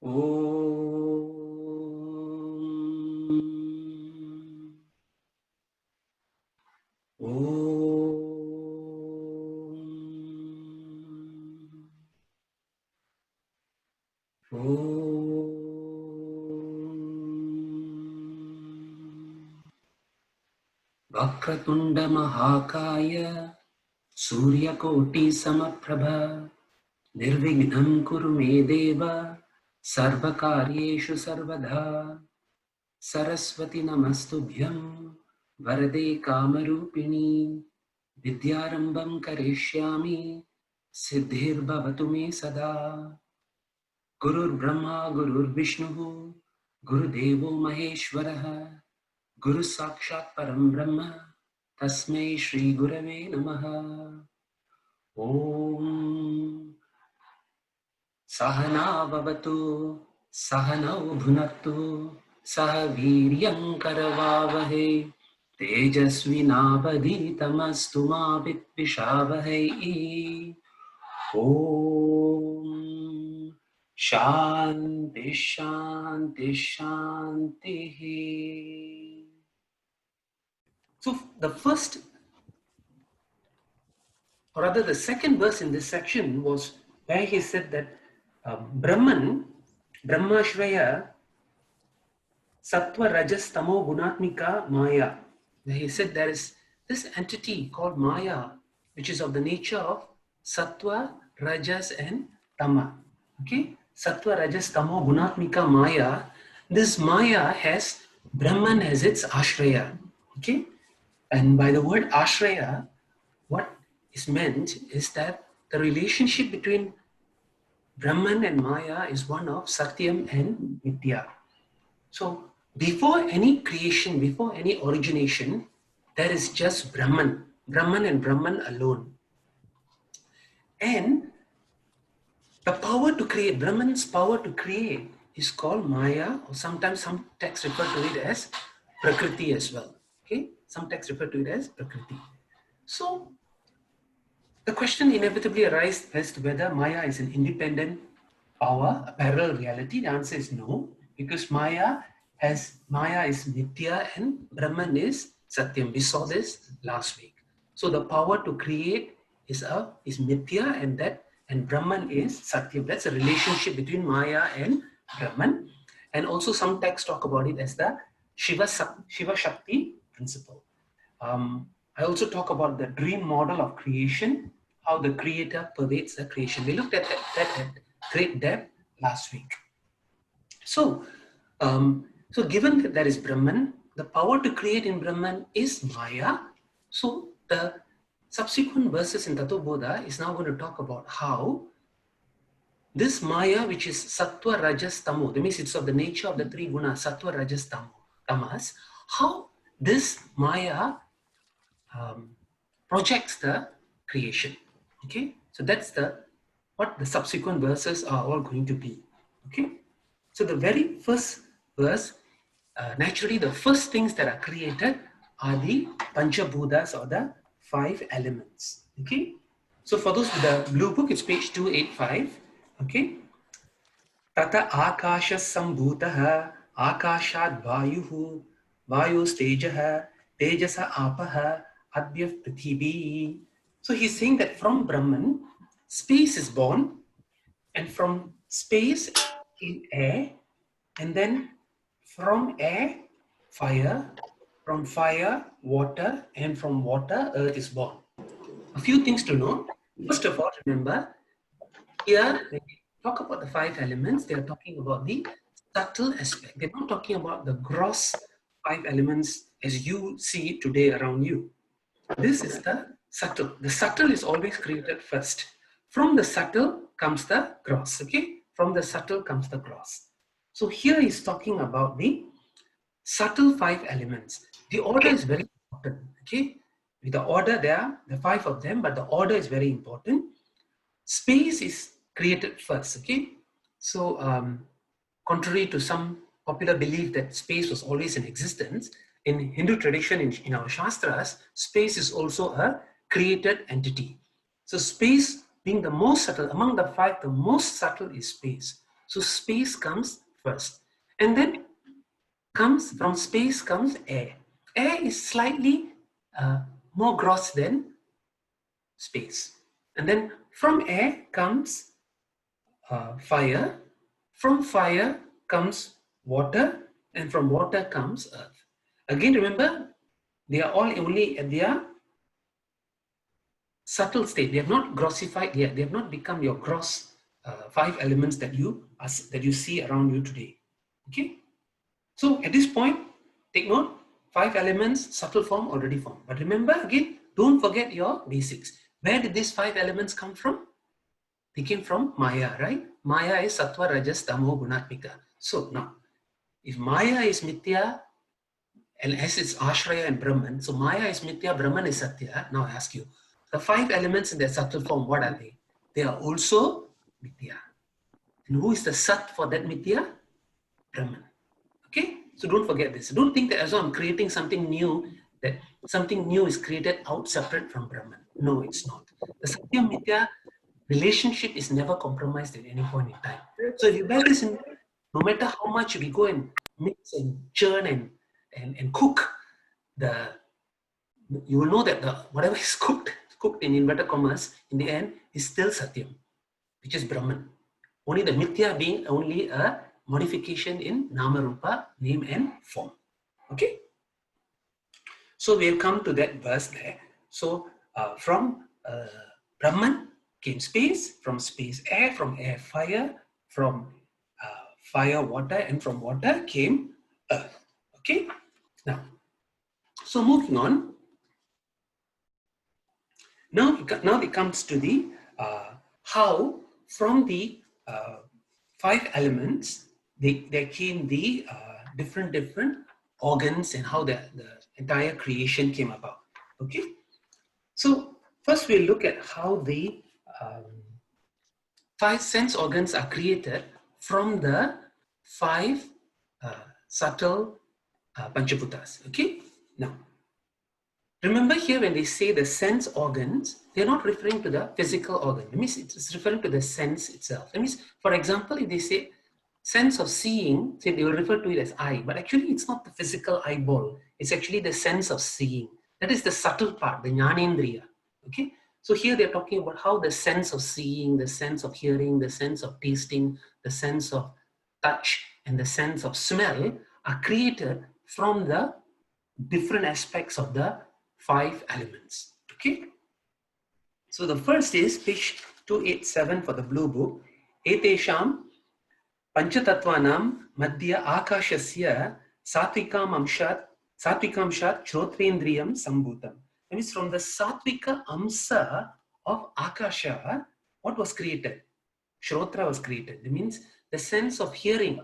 Om. Om. Om. Vakratunda Mahakaya Suryakoti Samaprabha Nirvignam Kuru Me Deva Sarvakaryeshu Sarvadha Saraswati Namastubhyam Varade Kamarupini Vidyarambam Karishyami Siddhir Bhavatu Me Sada Gurur Brahma Gurur Vishnu Guru Devo Maheshwaraha Guru Sakshat Param Brahma Tasmai Shri Gurave Namaha Om Sahana Bhavatu Sahanau Bhunattu Saha Viryam Karavavahe Tejasvinavaditamastu ma Vidvishavahai Om Shanti Shanti Shanti. So the first, or rather the second verse in this section was where he said that Brahman, Brahmashvaya, Sattva, Rajas, Tamo, Gunatmika, Maya. He said there is this entity called Maya, which is of the nature of Sattva, Rajas, and Tama. Okay? Sattva, Rajas, Tamo, Gunatmika, Maya. This Maya has Brahman as its Ashraya. Okay? And by the word Ashraya, what is meant is that the relationship between Brahman and Maya is one of Satyam and Mithya. So before any creation, before any origination, there is just Brahman, Brahman and Brahman alone. And the power to create, Brahman's power to create is called Maya, or sometimes some texts refer to it as Prakriti as well. Okay, some texts refer to it as Prakriti. So the question inevitably arises as to whether Maya is an independent power, a parallel reality. The answer is no, because Maya is Nitya and Brahman is Satyam. We saw this last week. So the power to create is Nitya, and Brahman is Satyam. That's a relationship between Maya and Brahman. And also some texts talk about it as the Shiva Shakti principle. I also talk about the dream model of creation, how the creator pervades the creation. We looked at that at great depth last week. So, given that there is Brahman, the power to create in Brahman is Maya. So the subsequent verses in Tattvabodha is now going to talk about how this Maya, which is Sattva, Rajas, Tamo, that means it's of the nature of the three gunas, Sattva, Rajas, Tamas, how this Maya projects the creation. Okay, so that's what the subsequent verses are all going to be. Okay, so the very first verse, naturally the first things that are created are the Panchabhutas, or the 5 elements. Okay, so for those with the blue book, it's page 285. Okay, Tata Akasha Sambhutaha Akashad Vayuhu Vayus Tejaha Tejasa Apaha Adbhyav Prithivi. So he's saying that from Brahman, space is born, and from space in air, and then from air, fire, from fire, water, and from water, earth is born. A few things to note. First of all, remember, here when we talk about the 5 elements, they are talking about the subtle aspect. They're not talking about the gross 5 elements as you see today around you. This is the subtle. The subtle is always created first. From the subtle comes the gross. Okay, from the subtle comes the gross. So here he's talking about the subtle 5 elements. The order is very important. Okay, with the order there are the 5 of them, but the order is very important. Space is created first. Okay, so contrary to some popular belief that space was always in existence, in Hindu tradition, in our Shastras, space is also a created entity. So space being the most subtle, among the 5, the most subtle is space. So space comes first. And then from space comes air. Air is slightly more gross than space. And then from air comes fire. From fire comes water. And from water comes earth. Again, remember, they are all only at their subtle state. They have not grossified yet. They have not become your gross five elements that you see around you today. Okay. So at this point, take note: five elements, subtle form, already formed. But remember again, don't forget your basics. Where did these five elements come from? They came from Maya, right? Maya is Sattva, Rajas, Tamo, Gunatmika. So now, if Maya is Mithya, and as it's Ashraya and Brahman, so Maya is Mithya, Brahman is Satya. Now I ask you, the five elements in their subtle form, what are they? They are also Mithya. And who is the Sat for that Mithya? Brahman. Okay? So don't forget this. Don't think that as I'm creating something new, that something new is created out separate from Brahman. No, it's not. The Satya Mithya relationship is never compromised at any point in time. So if you bear this in, no matter how much we go and mix and churn and cook, you will know that whatever is cooked in inverted commas, in the end, is still Satyam, which is Brahman. Only the Mithya being only a modification in Nama Rupa, name and form. Okay? So we'll come to that verse there. So from Brahman came space, from space air, from air fire, from fire water, and from water came earth. Okay? Now, so moving on. Now it comes to the how from the five elements there came the different organs and how the entire creation came about. Okay, so first we'll look at how the five sense organs are created from the five subtle Panchaputas. Okay, now remember here when they say the sense organs, they're not referring to the physical organ. That means it's referring to the sense itself. That means, for example, if they say sense of seeing, say they will refer to it as eye, but actually it's not the physical eyeball. It's actually the sense of seeing. That is the subtle part, the jnanendriya. Okay. So here they're talking about how the sense of seeing, the sense of hearing, the sense of tasting, the sense of touch, and the sense of smell are created from the different aspects of the five elements. Okay. So the first is page 287 for the blue book. Etesham Panchatattvanam Madhya Akashasya Satvikam Amshat Shrotrendriyam Sambhutam. That means from the Satvika Amsa of Akasha, what was created? Shrotra was created. That means the sense of hearing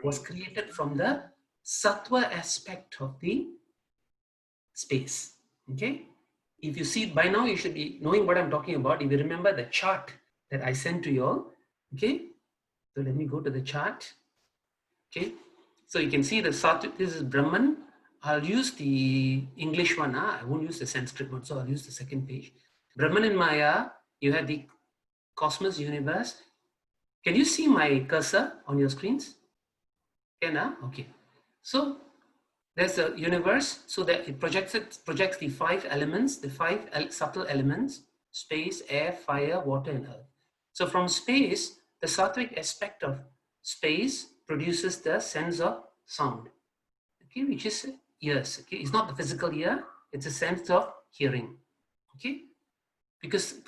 was created from the Sattva aspect of the space. Okay. If you see by now, you should be knowing what I'm talking about. If you remember the chart that I sent to you all. Okay. So let me go to the chart. Okay. So you can see the Sattva, this is Brahman. I'll use the English one. I won't use the Sanskrit one. So I'll use the second page. Brahman and Maya, you have the cosmos universe. Can you see my cursor on your screens? Can okay. So there's a universe, so that it projects the five elements, the five subtle elements: space, air, fire, water, and earth. So from space, the sattvic aspect of space produces the sense of sound, okay, which is ears. Okay, it's not the physical ear; it's a sense of hearing. Okay, because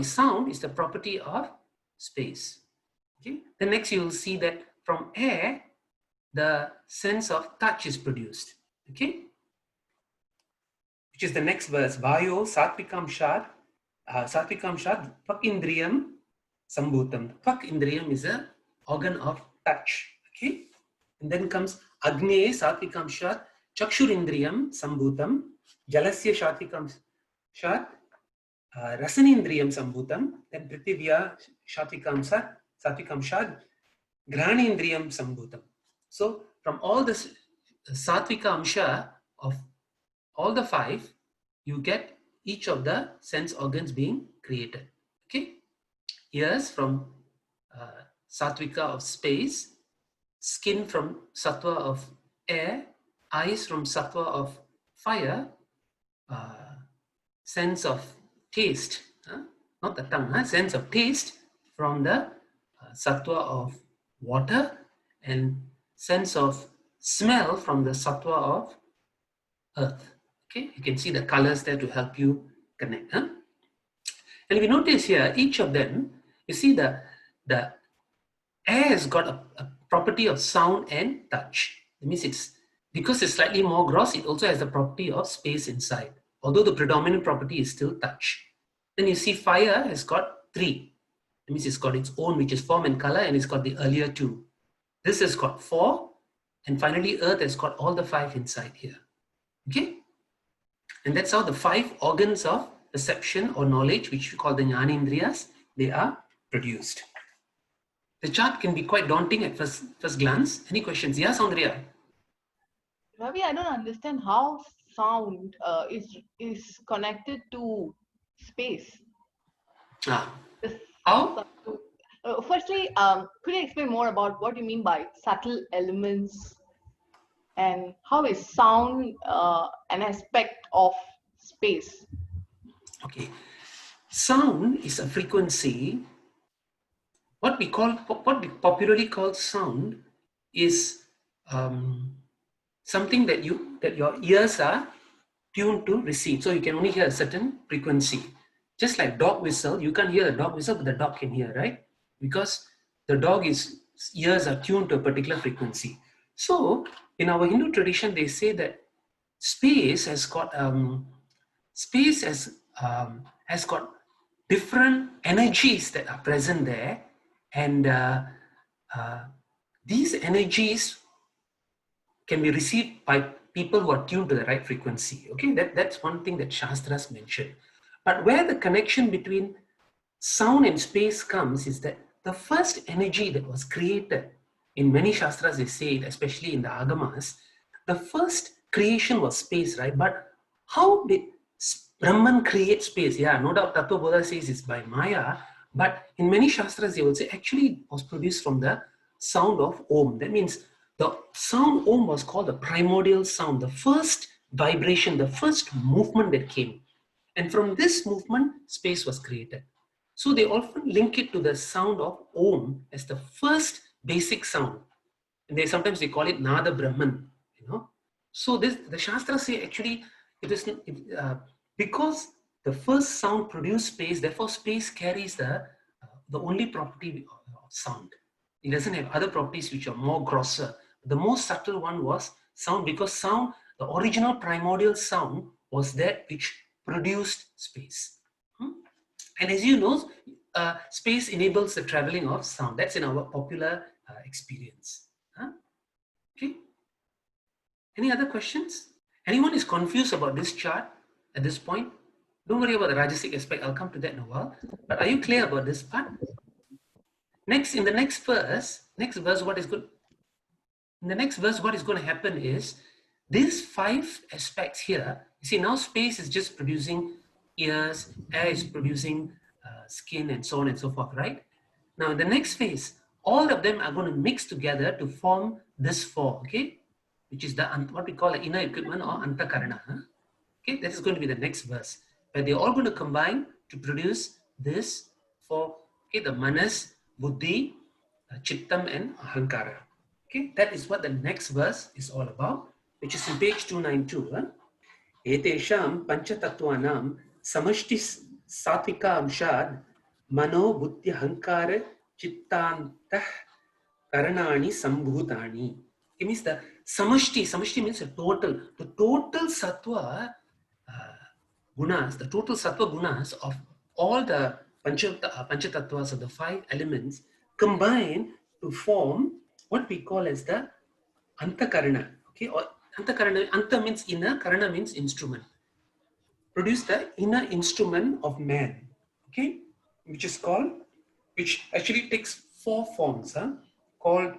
sound is the property of space. Okay, then next you will see that from air, the sense of touch is produced. Okay, which is the next verse. Vayo Satvikam Shad Tvak Indriyam Sambhutam. Tvak Indriyam is an organ of touch. Okay, and then comes Agne Satvikam Shad Chakshur Indriyam Sambhutam. Jalasya Satvikam Shad Rasanindriyam Sambhutam. Then Prithivya Satvikam Shad Granindriyam Sambhutam. So from all this Sattvika Amsha of all the five, you get each of the sense organs being created. Okay, ears from Satvika of space, skin from Sattva of air, eyes from Sattva of fire, sense of taste, not the tongue, sense of taste from the Sattva of water, and sense of smell from the Sattva of earth. Okay, you can see the colors there to help you connect. And if you notice here, each of them, you see the air has got a property of sound and touch. That means because it's slightly more gross, it also has the property of space inside, although the predominant property is still touch. Then you see fire has got 3. That means it's got its own, which is form and color, and it's got the earlier 2. This has got 4, and finally earth has got all the 5 inside here. Okay? And that's how the 5 organs of perception or knowledge, which we call the Jnanendriyas, they are produced. The chart can be quite daunting at first glance. Any questions? Yeah, Saundriya? Ravi, I don't understand how sound is connected to space. How? Firstly, could you explain more about what you mean by subtle elements, and how is sound an aspect of space? Okay. Sound is a frequency. What we popularly call sound is something that your ears are tuned to receive. So you can only hear a certain frequency. Just like dog whistle, you can't hear a dog whistle, but the dog can hear, right? Because the dog's ears are tuned to a particular frequency. So in our Hindu tradition, they say that space has got different energies that are present there, and these energies can be received by people who are tuned to the right frequency. Okay, that's one thing that Shastras mentioned. But where the connection between sound and space comes is that the first energy that was created, in many Shastras they say it, especially in the Agamas, the first creation was space, right? But how did Brahman create space? Yeah, no doubt Tattva Bodha says it's by Maya, but in many Shastras they will say actually it was produced from the sound of Om. That means the sound Om was called the primordial sound, the first vibration, the first movement that came. And from this movement, space was created. So they often link it to the sound of Om as the first basic sound. And sometimes they call it Nada Brahman, you know. So the Shastras say actually it is because the first sound produced space, therefore space carries the only property of sound. It doesn't have other properties which are more grosser. The most subtle one was sound, because sound, the original primordial sound, was that which produced space. And as you know, space enables the traveling of sound. That's in our popular experience. Okay. Any other questions? Anyone is confused about this chart at this point? Don't worry about the Rajasic aspect. I'll come to that in a while. But are you clear about this part? Next, in the next verse, what is good? In the next verse, what is going to happen is these 5 aspects here. You see, now space is just producing ears, air is producing skin, and so on and so forth, right? Now, in the next phase, all of them are going to mix together to form this 4, okay? Which is what we call the inner equipment or antakarana. Okay, that is going to be the next verse, where they're all going to combine to produce this 4, okay, the manas, buddhi, chittam, and ahankara. Okay, that is what the next verse is all about, which is in page 292. Etesham panchatattvanam samashti satvika amshad mano buddhi ahankara chittantah karanani sambhutani. It means the samashti means the total sattva gunas, the total sattva gunas of all the panchatattvas of the 5 elements combine to form what we call as the antakarana. Okay, or antakarana, anta means inner, karana means instrument. Produce the inner instrument of man. Okay, which actually takes 4 forms, called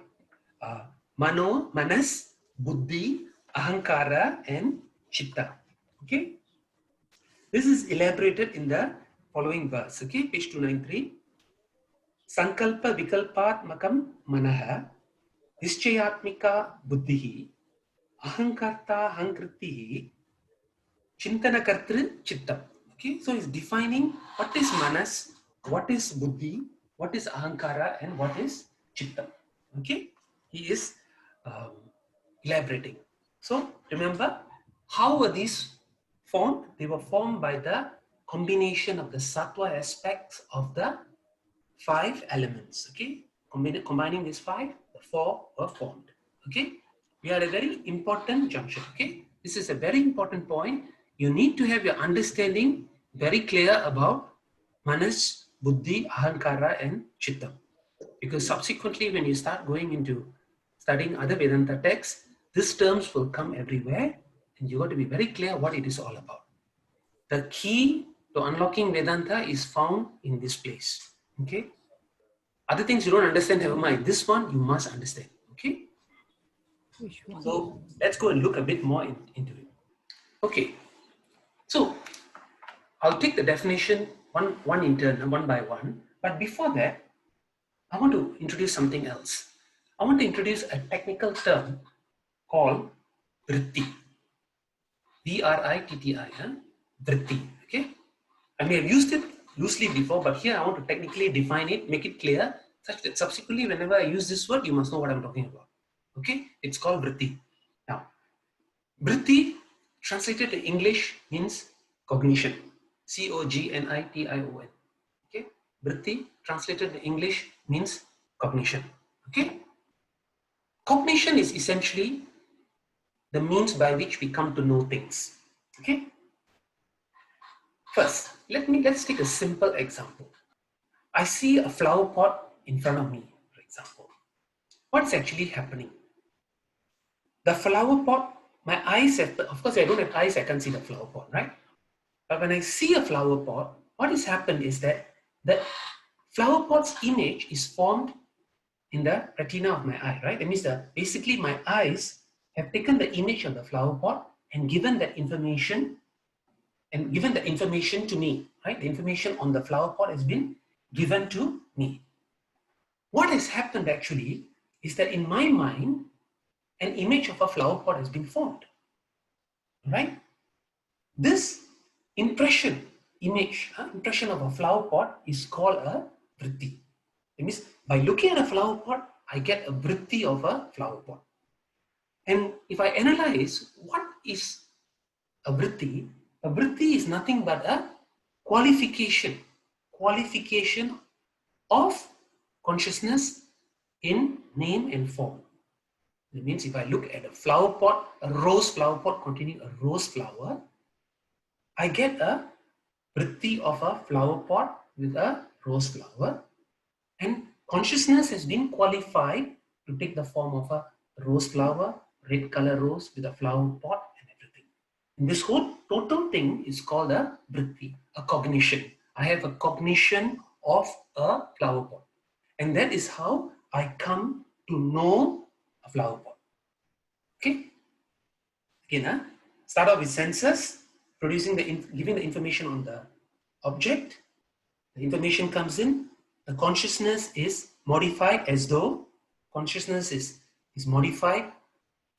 manas, buddhi, ahankara, and chitta. Okay, this is elaborated in the following verse. Okay, page 293. Sankalpa Vikalpatmakam Manaha, Nischayatmika Buddhihi, Ahankarta Hankritihi, Chintana Kartru Chittam. Okay, so he's defining what is Manas, what is Buddhi, what is Ahankara, and what is Chittam. Okay, he is um, elaborating. So remember, how were these formed? They were formed by the combination of the sattva aspects of the 5 elements. Okay, combining these 5, the 4 were formed. Okay, we are at a very important junction. Okay, this is a very important point. You need to have your understanding very clear about Manas, Buddhi, Ahankara, and Chittam. Because subsequently, when you start going into studying other Vedanta texts, these terms will come everywhere, and you got to be very clear what it is all about. The key to unlocking Vedanta is found in this place. Okay. Other things you don't understand, never mind. This one you must understand. Okay. Which one? So let's go and look a bit more into it. Okay. So I'll take the definition one in turn, one by one. But before that, I want to introduce something else. I want to introduce a technical term called vritti. V-R-I-T-T-I. Vritti. Okay. I may have used it loosely before, but here I want to technically define it, make it clear, such that subsequently, whenever I use this word, you must know what I'm talking about. Okay, it's called vritti. Now, vritti translated to English means cognition. C-O-G-N-I-T-I-O-N. Okay, vritti translated to English means cognition. Okay, cognition is essentially the means by which we come to know things. Okay. First, let's take a simple example. I see a flower pot in front of me, for example. What's actually happening? The flower pot, my eyes, of course, I don't have eyes, I can't see the flower pot, right? But when I see a flower pot, what has happened is that the flower pot's image is formed in the retina of my eye, right? That means basically my eyes have taken the image of the flower pot and given that information to me, right? The information on the flower pot has been given to me. What has happened actually is that in my mind, an image of a flower pot has been formed, right? This impression of a flower pot is called a vritti. It means by looking at a flower pot, I get a vritti of a flower pot. And if I analyze what is a vritti is nothing but a qualification of consciousness in name and form. It means if I look at a flower pot, a rose flower pot containing a rose flower, I get a vritti of a flower pot with a rose flower, and consciousness has been qualified to take the form of a rose flower, red color rose with a flower pot and everything. And this whole total thing is called a vritti, a cognition. I have a cognition of a flower pot. And that is how I come to know a flower pot. Okay? Again, start off with senses, giving the information on the object. The information comes in. The consciousness is modified as though consciousness is modified,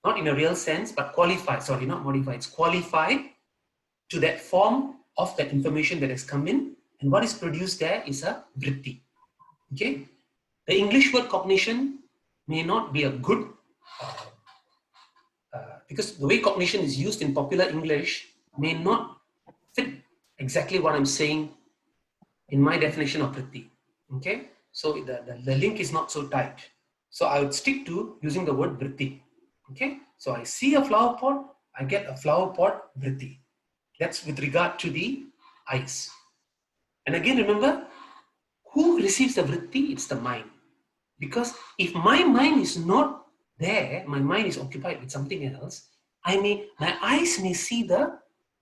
not in a real sense, but qualified. Sorry, not modified. It's qualified to that form of that information that has come in. And what is produced there is a vritti. Okay? The English word cognition may not be a good, because the way cognition is used in popular English may not fit exactly what I'm saying in my definition of vritti. Okay? So the link is not so tight. So I would stick to using the word vritti. Okay? So I see a flower pot, I get a flower pot vritti. That's with regard to the eyes. And again, remember, who receives the vritti? It's the mind. Because if my mind is not there, my mind is occupied with something else, my eyes may see the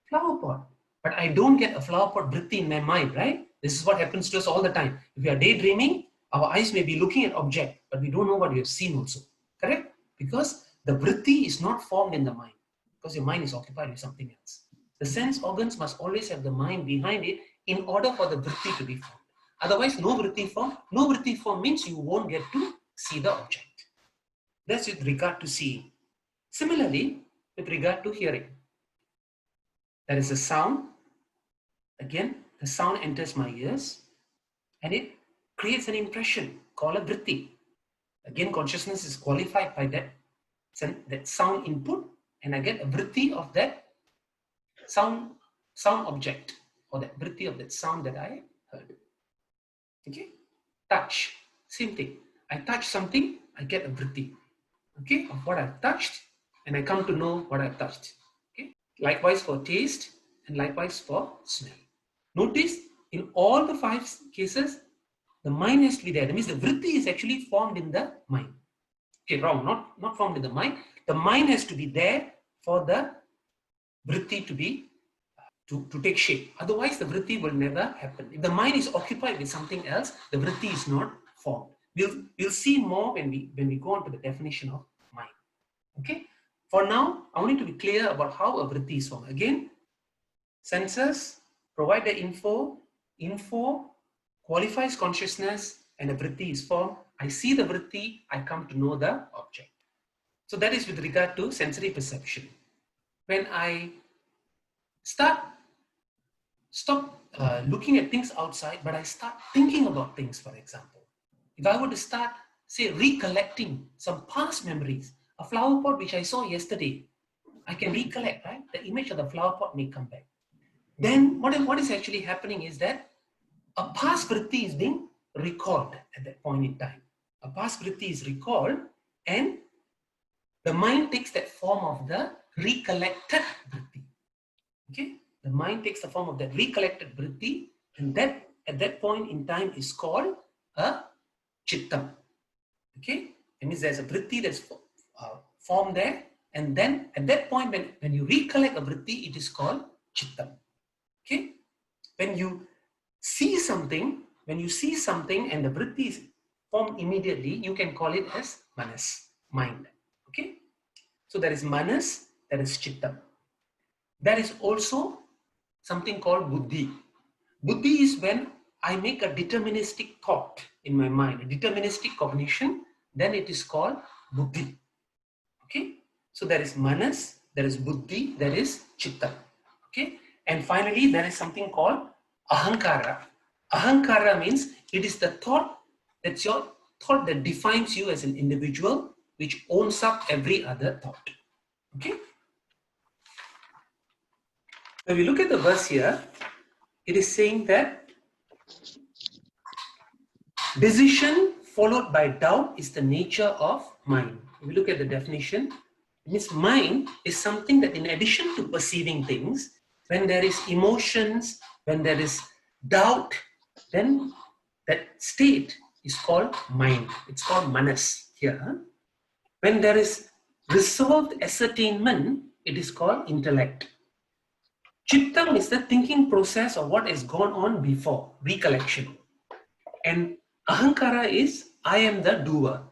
flower pot, but I don't get a flower pot vritti in my mind, right? This is what happens to us all the time. If we are daydreaming, our eyes may be looking at object, but we don't know what we have seen also, correct? Because the vritti is not formed in the mind, because your mind is occupied with something else. The sense organs must always have the mind behind it in order for the vritti to be formed. Otherwise, no vritti form. No vritti form means you won't get to see the object. That's with regard to seeing. Similarly, with regard to hearing, there is a sound. Again, the sound enters my ears and it creates an impression called a vritti. Again, consciousness is qualified by that sound input, and I get a vritti of that sound object, or that vritti of that sound that I heard. Okay, touch, same thing. I touch something, I get a vritti, okay, of what I've touched, and I come to know what I've touched. Okay, likewise for taste, and likewise for smell. Notice in all the 5 cases, the mind has to be there. That means the vritti is actually formed in the mind. Okay, wrong, not formed in the mind. The mind has to be there for the vritti to be to take shape. Otherwise, the vritti will never happen. If the mind is occupied with something else, the vritti is not formed. We'll see more when we go on to the definition of mind. Okay. For now, I want you to be clear about how a vritti is formed. Again, senses provide the info qualifies consciousness, and a vritti is formed. I see the vritti, I come to know the object. So that is with regard to sensory perception. When I stop looking at things outside, but I start thinking about things, for example. If I were to start, say, recollecting some past memories, a flower pot which I saw yesterday, I can recollect, right? The image of the flower pot may come back. Then what is actually happening is that a past vritti is being recalled at that point in time. A past vritti is recalled, and the mind takes that form of the recollected vritti. Okay? The mind takes the form of that recollected vritti, and that at that point in time is called a chittam. Okay? It means there's a vritti that's formed there, and then at that point when you recollect a vritti, it is called chittam. Okay? When you see something and the vritti is formed immediately, you can call it as manas, mind. Okay? So there is manas, there is chittam. There is also something called buddhi. Buddhi is when I make a deterministic thought in my mind, a deterministic cognition, then it is called buddhi. Okay? So there is manas, there is buddhi, there is chitta. Okay? And finally, there is something called ahankara. Ahankara means it is the thought, that's your thought that defines you as an individual, which owns up every other thought. Okay? When we look at the verse here, it is saying that decision followed by doubt is the nature of mind. If we look at the definition, it means mind is something that in addition to perceiving things, when there is emotions, when there is doubt, then that state is called mind. It's called manas here. When there is resolved ascertainment, it is called intellect. Chittam is the thinking process of what has gone on before, recollection. And ahankara is, I am the doer.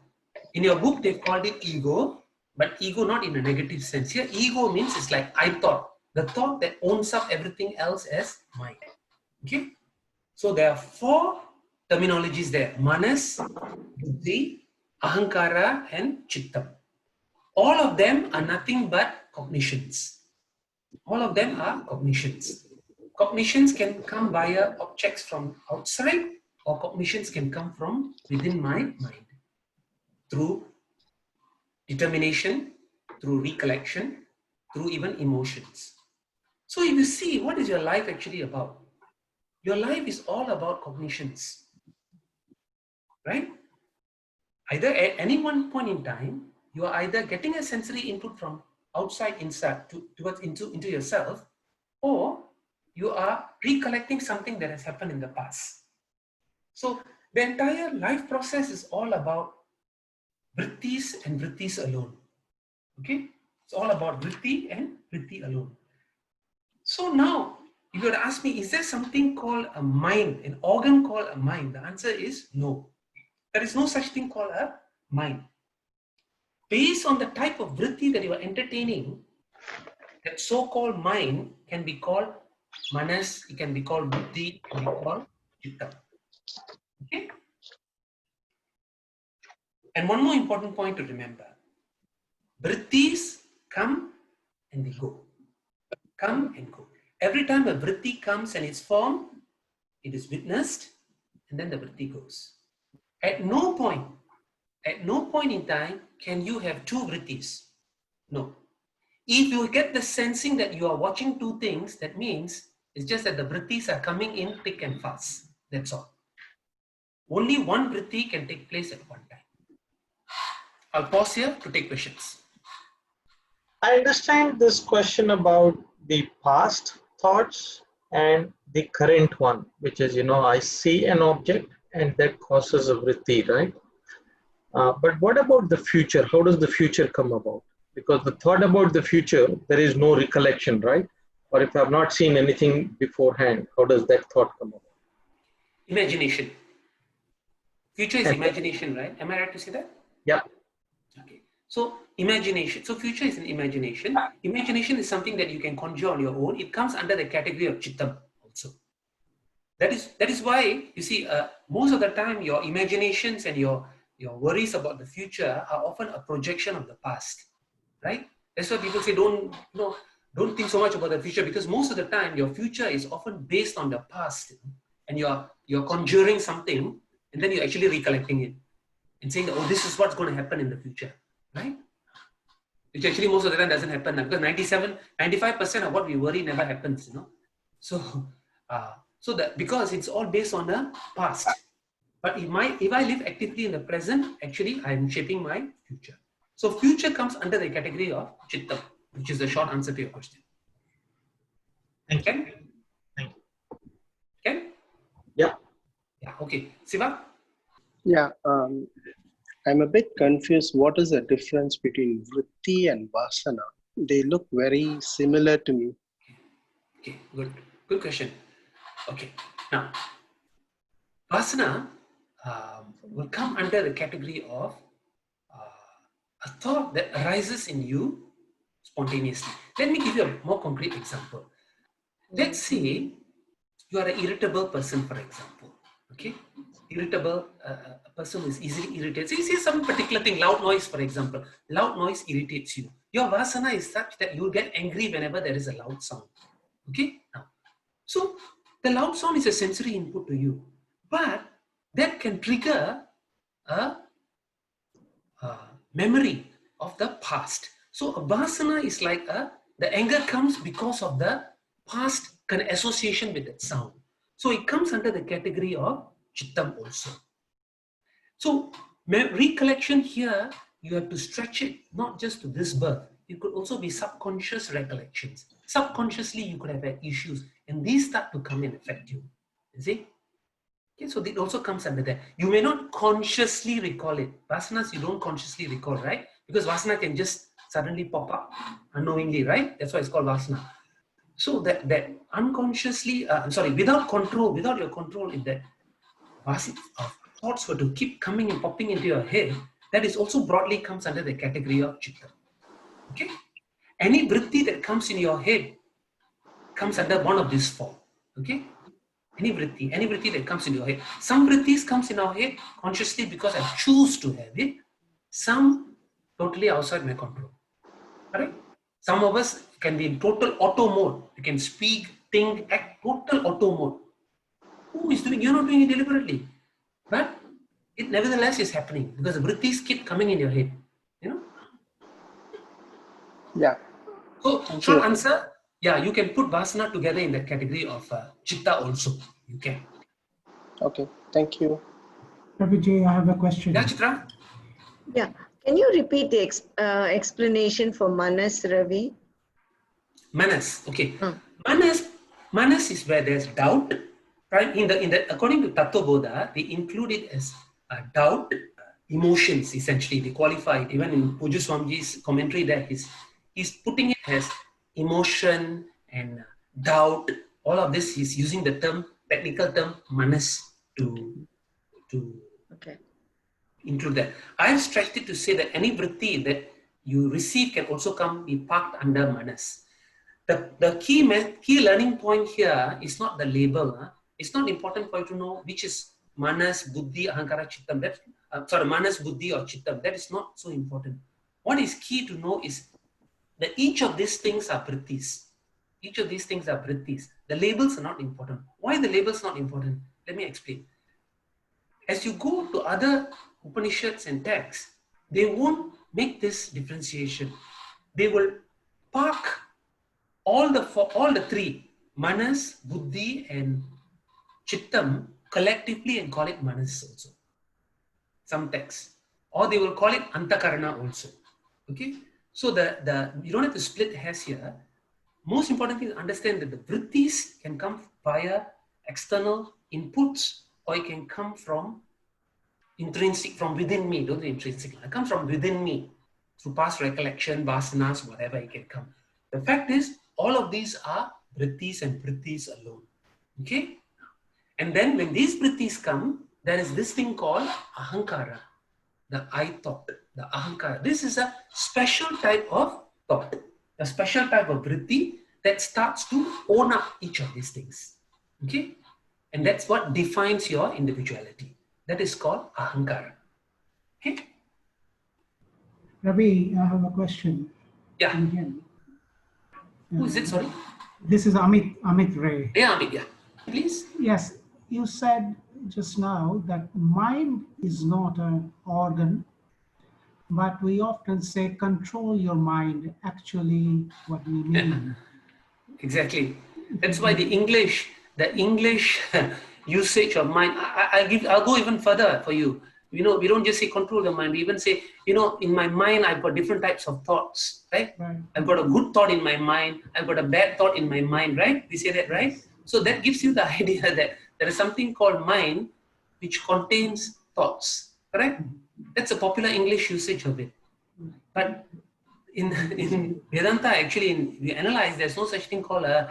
In your book, they've called it ego, but ego not in a negative sense. Here, ego means it's like I thought, the thought that owns up everything else as mind. Okay? So there are 4 terminologies there: manas, buddhi, ahankara, and chittam. All of them are nothing but cognitions. All of them are cognitions. Cognitions can come via objects from outside, or cognitions can come from within my mind through determination, through recollection, through even emotions. So if you see, what is your life actually about? Your life is all about cognitions, right? Either at any one point in time, you are either getting a sensory input from outside inside into yourself, or you are recollecting something that has happened in the past. So the entire life process is all about vrittis and vrittis alone. Okay? It's all about vritti and vritti alone. So now, if you were to ask me, is there something called a mind, an organ called a mind? The answer is no. There is no such thing called a mind. Based on the type of vritti that you are entertaining, that so-called mind can be called manas, it can be called buddhi, it can be called chitta. Okay? And one more important point to remember. Vrittis come and they go. Come and go. Every time a vritti comes and is formed, it is witnessed, and then the vritti goes. At no point in time can you have two vrittis. No. If you get the sensing that you are watching two things, that means it's just that the vrittis are coming in thick and fast. That's all. Only one vritti can take place at one time. I'll pause here to take questions. I understand this question about the past thoughts and the current one, which is, I see an object and that causes a vritti, right? But what about the future? How does the future come about? Because the thought about the future, there is no recollection, right? Or if I've not seen anything beforehand, how does that thought come about? Imagination. Future is imagination, right? Am I right to say that? Yeah. Okay. So imagination. So future is an imagination. Imagination is something that you can conjure on your own. It comes under the category of chittam also. That is why you see most of the time your imaginations and your worries about the future are often a projection of the past, right? That's why people say don't think so much about the future, because most of the time your future is often based on the past, and you're conjuring something and then you're actually recollecting it and saying that, oh, this is what's going to happen in the future, right? Which actually most of the time doesn't happen, because 95% of what we worry never happens, So that because it's all based on the past. But if I live actively in the present, actually I'm shaping my future. So future comes under the category of chittam, which is the short answer to your question. Thank you. Okay? Thank you. Okay? Yeah. Yeah. Okay. Siva? Yeah, I'm a bit confused. What is the difference between vritti and vasana? They look very similar to me. Okay. Good question. Okay. Now, vasana will come under the category of a thought that arises in you spontaneously. Let me give you a more concrete example. Let's say you are an irritable person, for example. Okay, irritable, a person who is easily irritated. So you see some particular thing, loud noise, for example. Loud noise irritates you. Your vasana is such that you will get angry whenever there is a loud sound. Okay, now, so the loud sound is a sensory input to you, but that can trigger a memory of the past. So a vasana is like the anger comes because of the past association with that sound. So it comes under the category of chittam also. So recollection here, you have to stretch it not just to this birth. It could also be subconscious recollections. Subconsciously, you could have had issues, and these start to come and affect you. You see? Okay, so it also comes under that. You may not consciously recall it. Vasanas, you don't consciously recall, right? Because vasana can just suddenly pop up unknowingly, right? That's why it's called vasana. So that unconsciously, without your control, if that thoughts were to keep coming and popping into your head, that is also broadly comes under the category of chitta. Okay? Any vritti that comes in your head comes under one of these four. Okay? Any vritti that comes in your head. Some vrittis comes in our head consciously because I choose to have it. Some totally outside my control. Correct? Some of us can be in total auto mode. You can speak, think, act, total auto mode. Who is doing? You're not doing it deliberately. But it nevertheless is happening because the vrittis keep coming in your head. Yeah. So short answer, yeah, you can put vasana together in the category of chitta also. You can. Okay. Thank you. Vijay, I have a question. Yeah, Chitra? Yeah. Can you repeat the explanation for Manas, Ravi? Manas. Okay. Manas is where there's doubt. Right? In the according to Tattva Bodha, they include it as doubt, emotions essentially. They qualify it. Even in Puju Swamiji's commentary there, he's putting it as emotion and doubt. All of this, he's using the technical term manas to include that. I've stretched it to say that any vritti that you receive can also be parked under manas. The key learning point here is not the label. It's not important for you to know which is manas, buddhi, ahankara, chittam. Manas, buddhi or chittam. That is not so important. What is key to know is that each of these things are vrittis. Each of these things are vrittis. The labels are not important. Why the labels not important? Let me explain. As you go to other Upanishads and texts, they won't make this differentiation. They will park all the three, manas, buddhi, and chittam collectively and call it manas also. Some texts, or they will call it antakarana also. Okay, so you don't have to split hairs here. Most important thing is understand that the vrittis can come via external inputs, or it can come from intrinsic, from within me. Don't say intrinsic. It comes from within me through past recollection, vasanas, whatever it can come. The fact is, all of these are vrittis and vrittis alone. Okay, and then when these vrittis come, there is this thing called ahankara, the I thought, the ahankara. This is a special type of thought, a special type of vritti that starts to own up each of these things. Okay, and that's what defines your individuality. That is called ahankara. Okay. Ravi, I have a question. Yeah. Can you hear me? Who is it? Sorry. This is Amit Ray. Yeah, Amit. Yeah. Please. Yes, you said just now that mind is not an organ, but we often say control your mind. Actually, what we mean. Exactly. That's why the English usage of mind. I'll go even further for you. You know, we don't just say control the mind. We even say, you know, in my mind, I've got different types of thoughts, right? Right. I've got a good thought in my mind. I've got a bad thought in my mind, right? We say that, right? So that gives you the idea that there is something called mind, which contains thoughts, correct? That's a popular English usage of it. But in Vedanta, actually, we analyze, there's no such thing called a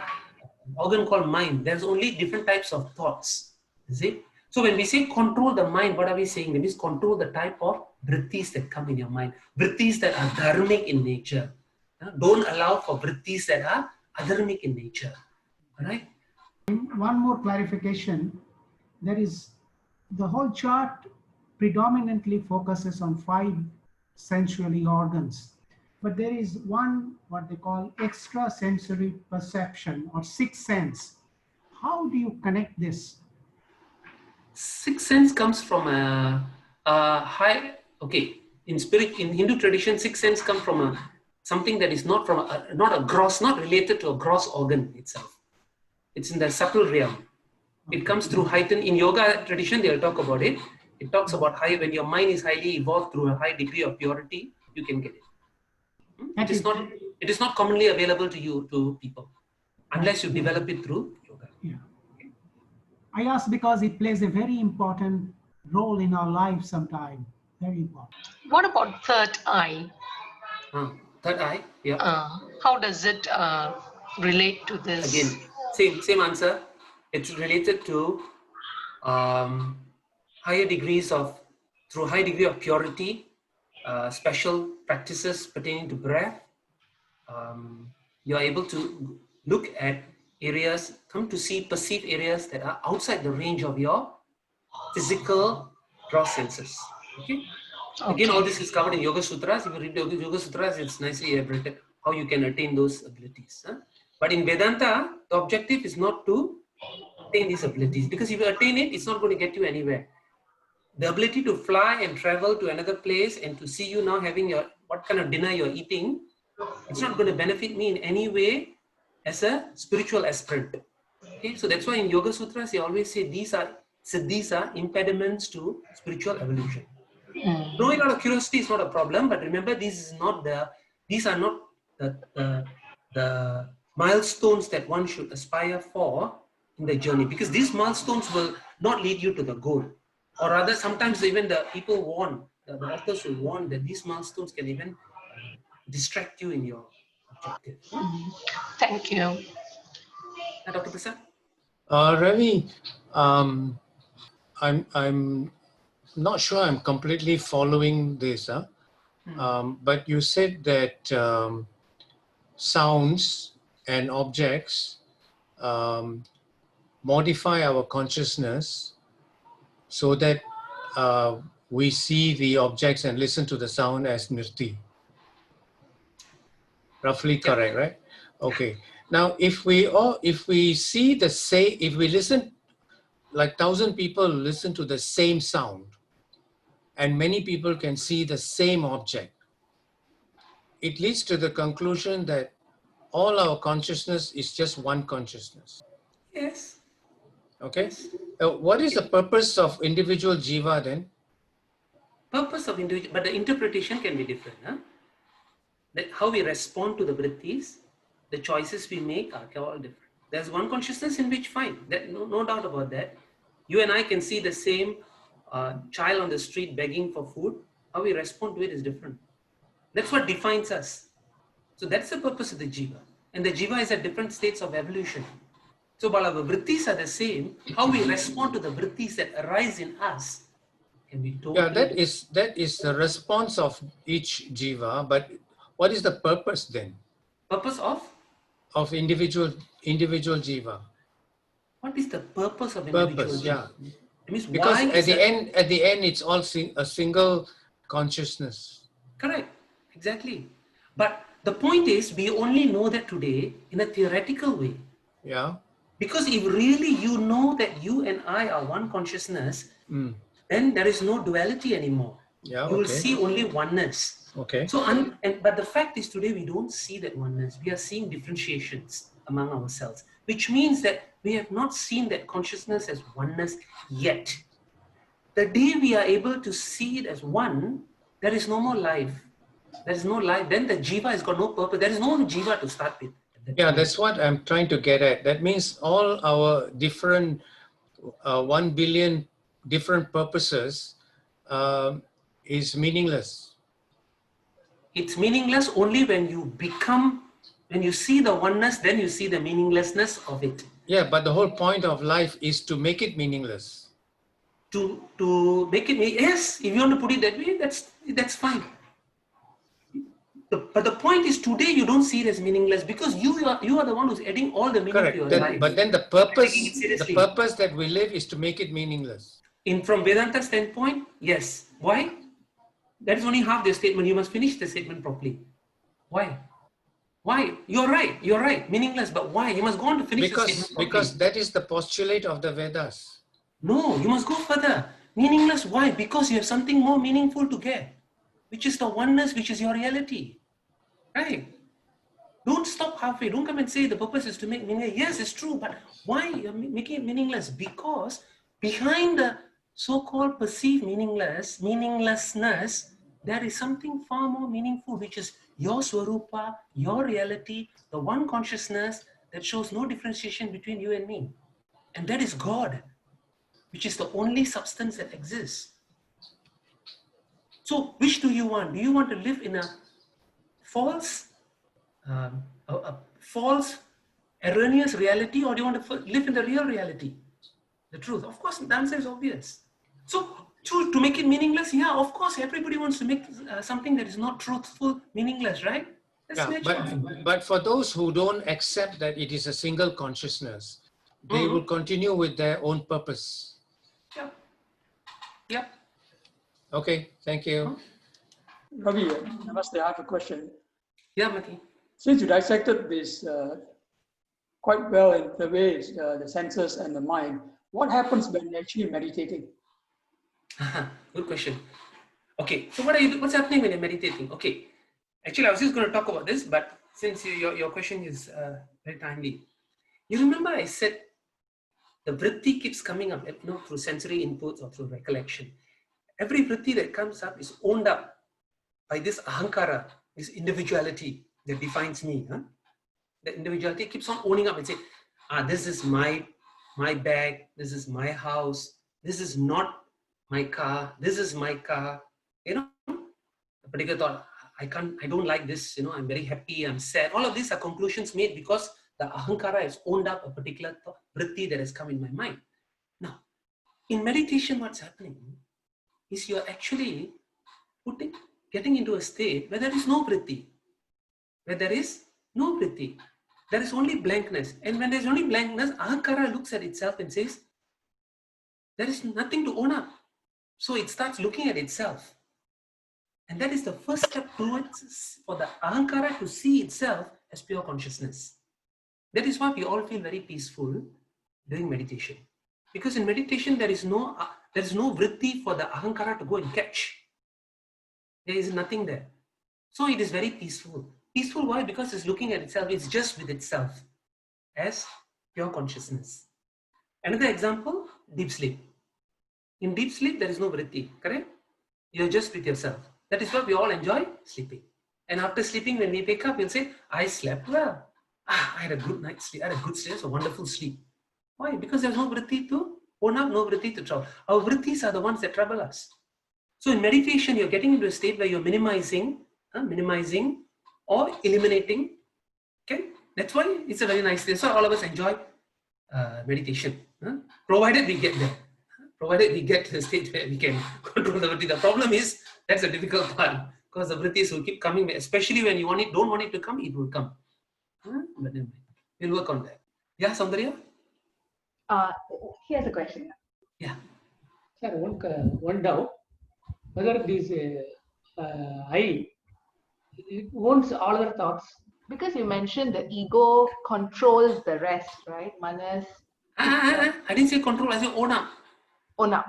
organ called mind. There's only different types of thoughts. Is it? So when we say control the mind, what are we saying? That means control the type of vrittis that come in your mind. Vrittis that are dharmic in nature. Don't allow for vrittis that are adharmic in nature. All right? One more clarification. There is the whole chart predominantly focuses on 5 sensory organs. But there is one, what they call extrasensory perception or sixth sense. How do you connect this? Sixth sense comes from a high, okay, in Hindu tradition, sixth sense comes from something that is not not related to a gross organ itself. It's in the subtle realm. It comes through heightened, in yoga tradition, they'll talk about it. It talks about when your mind is highly evolved through a high degree of purity, you can get it. It is not commonly available to people unless you develop it through yoga. Yeah. I ask because it plays a very important role in our lives sometimes. Very important. What about third eye? Third eye, yeah. How does it relate to this? Again, same answer. It's related to higher degrees of, through high degree of purity, special practices pertaining to breath. You're able to look at areas, perceive areas that are outside the range of your physical gross senses. Okay? Again, all this is covered in Yoga Sutras. If you read the Yoga Sutras, it's nicely elaborated how you can attain those abilities. But in Vedanta, the objective is not to attain these abilities, because if you attain it, it's not going to get you anywhere. The ability to fly and travel to another place and to see you now having what kind of dinner you're eating, it's not going to benefit me in any way as a spiritual aspirant. Okay, so that's why in Yoga Sutras they always say these are impediments to spiritual evolution. Knowing out of curiosity is not a problem, but remember these are not the milestones that one should aspire for in the journey, because these milestones will not lead you to the goal. Or rather, sometimes even the people warn, the authors will warn that these milestones can even distract you in your objective. Thank you. Dr. Prasad? Ravi, I'm not sure I'm completely following this, but you said that sounds and objects modify our consciousness so that we see the objects and listen to the sound as nirti. Roughly correct, right? Okay. Now, if we see the same, if we listen, like 1,000 people listen to the same sound, and many people can see the same object, it leads to the conclusion that all our consciousness is just one consciousness. Yes. Okay. Yes. What is the purpose of individual jiva then? Purpose of individual, but the interpretation can be different. Huh? That how we respond to the vrittis, the choices we make are all different. There's one consciousness in which fine, that, no doubt about that. You and I can see the same child on the street begging for food. How we respond to it is different. That's what defines us. So that's the purpose of the jiva. And the jiva is at different states of evolution. So while our vrittis are the same, how we respond to the vrittis that arise in us can be totally Yeah, that is the response of each jiva, but what is the purpose then purpose of individual jiva? what is the purpose of individual Purpose, jiva? yeah. It means Because why at the end, it's all a single consciousness. Correct, exactly. But the point is, we only know that today in a theoretical way. Yeah. Because if really you know that you and I are one consciousness, then there is no duality anymore. Yeah. You will Okay. see only oneness. Okay. So, but the fact is today we don't see that oneness. We are seeing differentiations among ourselves, which means that we have not seen that consciousness as oneness yet. The day we are able to see it as one, there is no more life. There is no life. Then the jiva has got no purpose. There is no jiva to start with. Yeah, that's what I'm trying to get at. That means all our different 1 billion different purposes is meaningless. It's meaningless only when you see the oneness, then you see the meaninglessness of it. Yeah, but the whole point of life is to make it meaningless. To make it, yes, if you want to put it that way, that's fine. But the point is today you don't see it as meaningless because you are the one who's adding all the meaning Correct. to your life. But then the purpose that we live is to make it meaningless. From Vedanta standpoint, yes. Why? That is only half the statement. You must finish the statement properly. Why? Why? You're right. Meaningless, but why? You must go on to finish the statement properly. Because that is the postulate of the Vedas. No, you must go further. Meaningless, why? Because you have something more meaningful to get, which is the oneness, which is your reality. Right? Don't stop halfway. Don't come and say the purpose is to make meaningless. Yes, it's true, but why you're making it meaningless? Because behind the so-called perceived meaninglessness, there is something far more meaningful, which is your swarupa, your reality, the one consciousness that shows no differentiation between you and me. And that is God, which is the only substance that exists. So which do you want? Do you want to live in a false, erroneous reality, or do you want to live in the real reality? The truth. Of course, the answer is obvious. So to make it meaningless, yeah, of course, everybody wants to make something that is not truthful meaningless, right? That's nature. But for those who don't accept that it is a single consciousness, they will continue with their own purpose. Yep. Okay, thank you. Ravi, namaste, I have a question. Yeah, Mati. Since you dissected this quite well in the ways, the senses and the mind, what happens when you're actually meditating? Good question. Okay, so what's happening when you're meditating? Okay, actually I was just going to talk about this, but since your question is very timely. You remember I said the vritti keeps coming up, through sensory inputs or through recollection. Every vritti that comes up is owned up by this ahankara, this individuality that defines me. The individuality keeps on owning up and saying, this is my bag, this is my house, this is not my car, this is my car. A particular thought, I don't like this, I'm very happy, I'm sad. All of these are conclusions made because the ahankara has owned up a particular vritti that has come in my mind. Now, in meditation, what's happening is you're actually getting into a state where there is no vritti. Where there is no vritti. There is only blankness. And when there's only blankness, ahankara looks at itself and says, There is nothing to own up. So it starts looking at itself. And that is the first step towards for the ahankara to see itself as pure consciousness. That is why we all feel very peaceful during meditation. Because in meditation, there is no vritti for the ahankara to go and catch. There is nothing there. So it is very peaceful. Peaceful, why? Because it's looking at itself, it's just with itself as pure consciousness. Another example, deep sleep. In deep sleep, there is no vritti, correct? You're just with yourself. That is why we all enjoy sleeping. And after sleeping, when we wake up, we'll say, I slept well. I had a good night's sleep. I had a good sleep, a wonderful sleep. Why? Because there's no vritti to own up, no vritti to trouble. Our vrittis are the ones that trouble us. So in meditation, you're getting into a state where you're minimizing or eliminating. Okay, that's why it's a very nice thing. So all of us enjoy meditation, provided we get there. Provided we get to the state where we can control the vritti. The problem is that's a difficult part because the vrittis will keep coming, especially when you don't want it to come, it will come. But anyway, we'll work on that. Yeah, Saundarya? He has a question. Yeah. Sir, one doubt. Whether this I, it owns all other thoughts. Because you mentioned the ego controls the rest, right? Manas. I didn't say control, I said own up. Own up.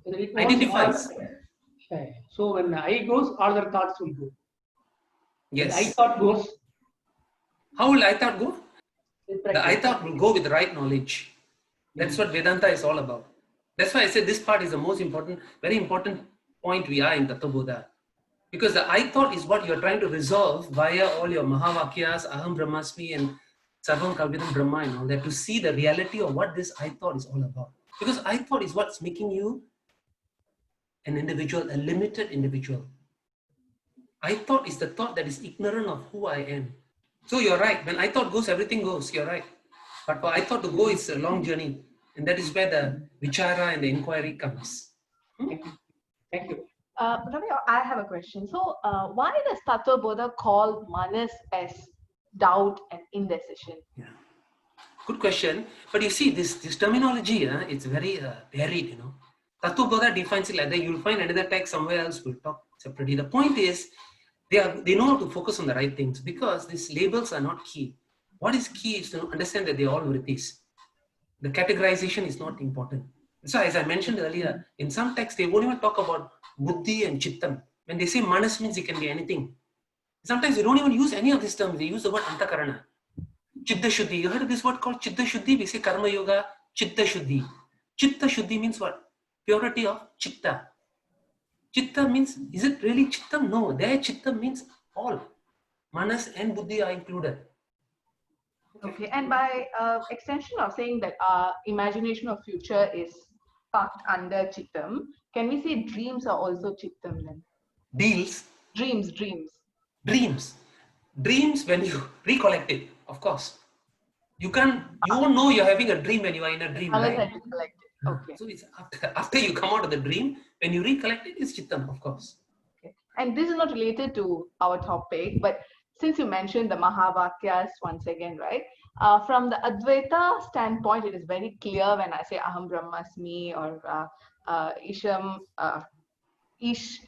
It Identifies. So when I goes, all other thoughts will go. Yes. When I thought goes. How will I thought go? The I thought will go with the right knowledge. That's what Vedanta is all about. That's why I said this part is the most important, very important point we are in Tattva Bodha. Because the I thought is what you're trying to resolve via all your Mahavakyas, Aham Brahmasmi and Sarvam Kalvidam Brahma and all that, to see the reality of what this I thought is all about. Because I thought is what's making you an individual, a limited individual. I thought is the thought that is ignorant of who I am. So you're right. When I thought goes, everything goes. You're right. But for I thought to go, it's a long journey. And that is where the vichara and the inquiry comes. Thank you. Ravi, I have a question. So why does Tattva Bodha call manas as doubt and indecision? Yeah. Good question. But you see, this terminology, it's very varied, you know. Tattva Bodha defines it like that. You'll find another text somewhere else, we'll talk separately. The point is, they know how to focus on the right things because these labels are not key. What is key is to understand that they are all vrittis. The categorization is not important. So as I mentioned earlier, in some texts, they won't even talk about buddhi and chittam. When they say manas means it can be anything. Sometimes they don't even use any of these terms. They use the word antakarana. Chitta Shuddhi. You heard of this word called Chitta Shuddhi? We say Karma Yoga, Chitta Shuddhi. Chitta Shuddhi means what? Purity of Chitta. Chitta means, is it really Chittam? No, there Chitta means all. Manas and Buddhi are included. Okay, and by extension of saying that imagination of future is parked under Chittam, can we say dreams are also Chittam then? Deals? Dreams. Dreams when you recollect it, of course. You won't know you're having a dream when you are in a dream. Unless Right? I recollect it. Okay. So it's after you come out of the dream, when you recollect it, it's Chittam, of course. Okay. And this is not related to our topic, but since you mentioned the Mahavakyas once again, right? From the Advaita standpoint, it is very clear when I say Aham Brahmasmi or Isham, Isha,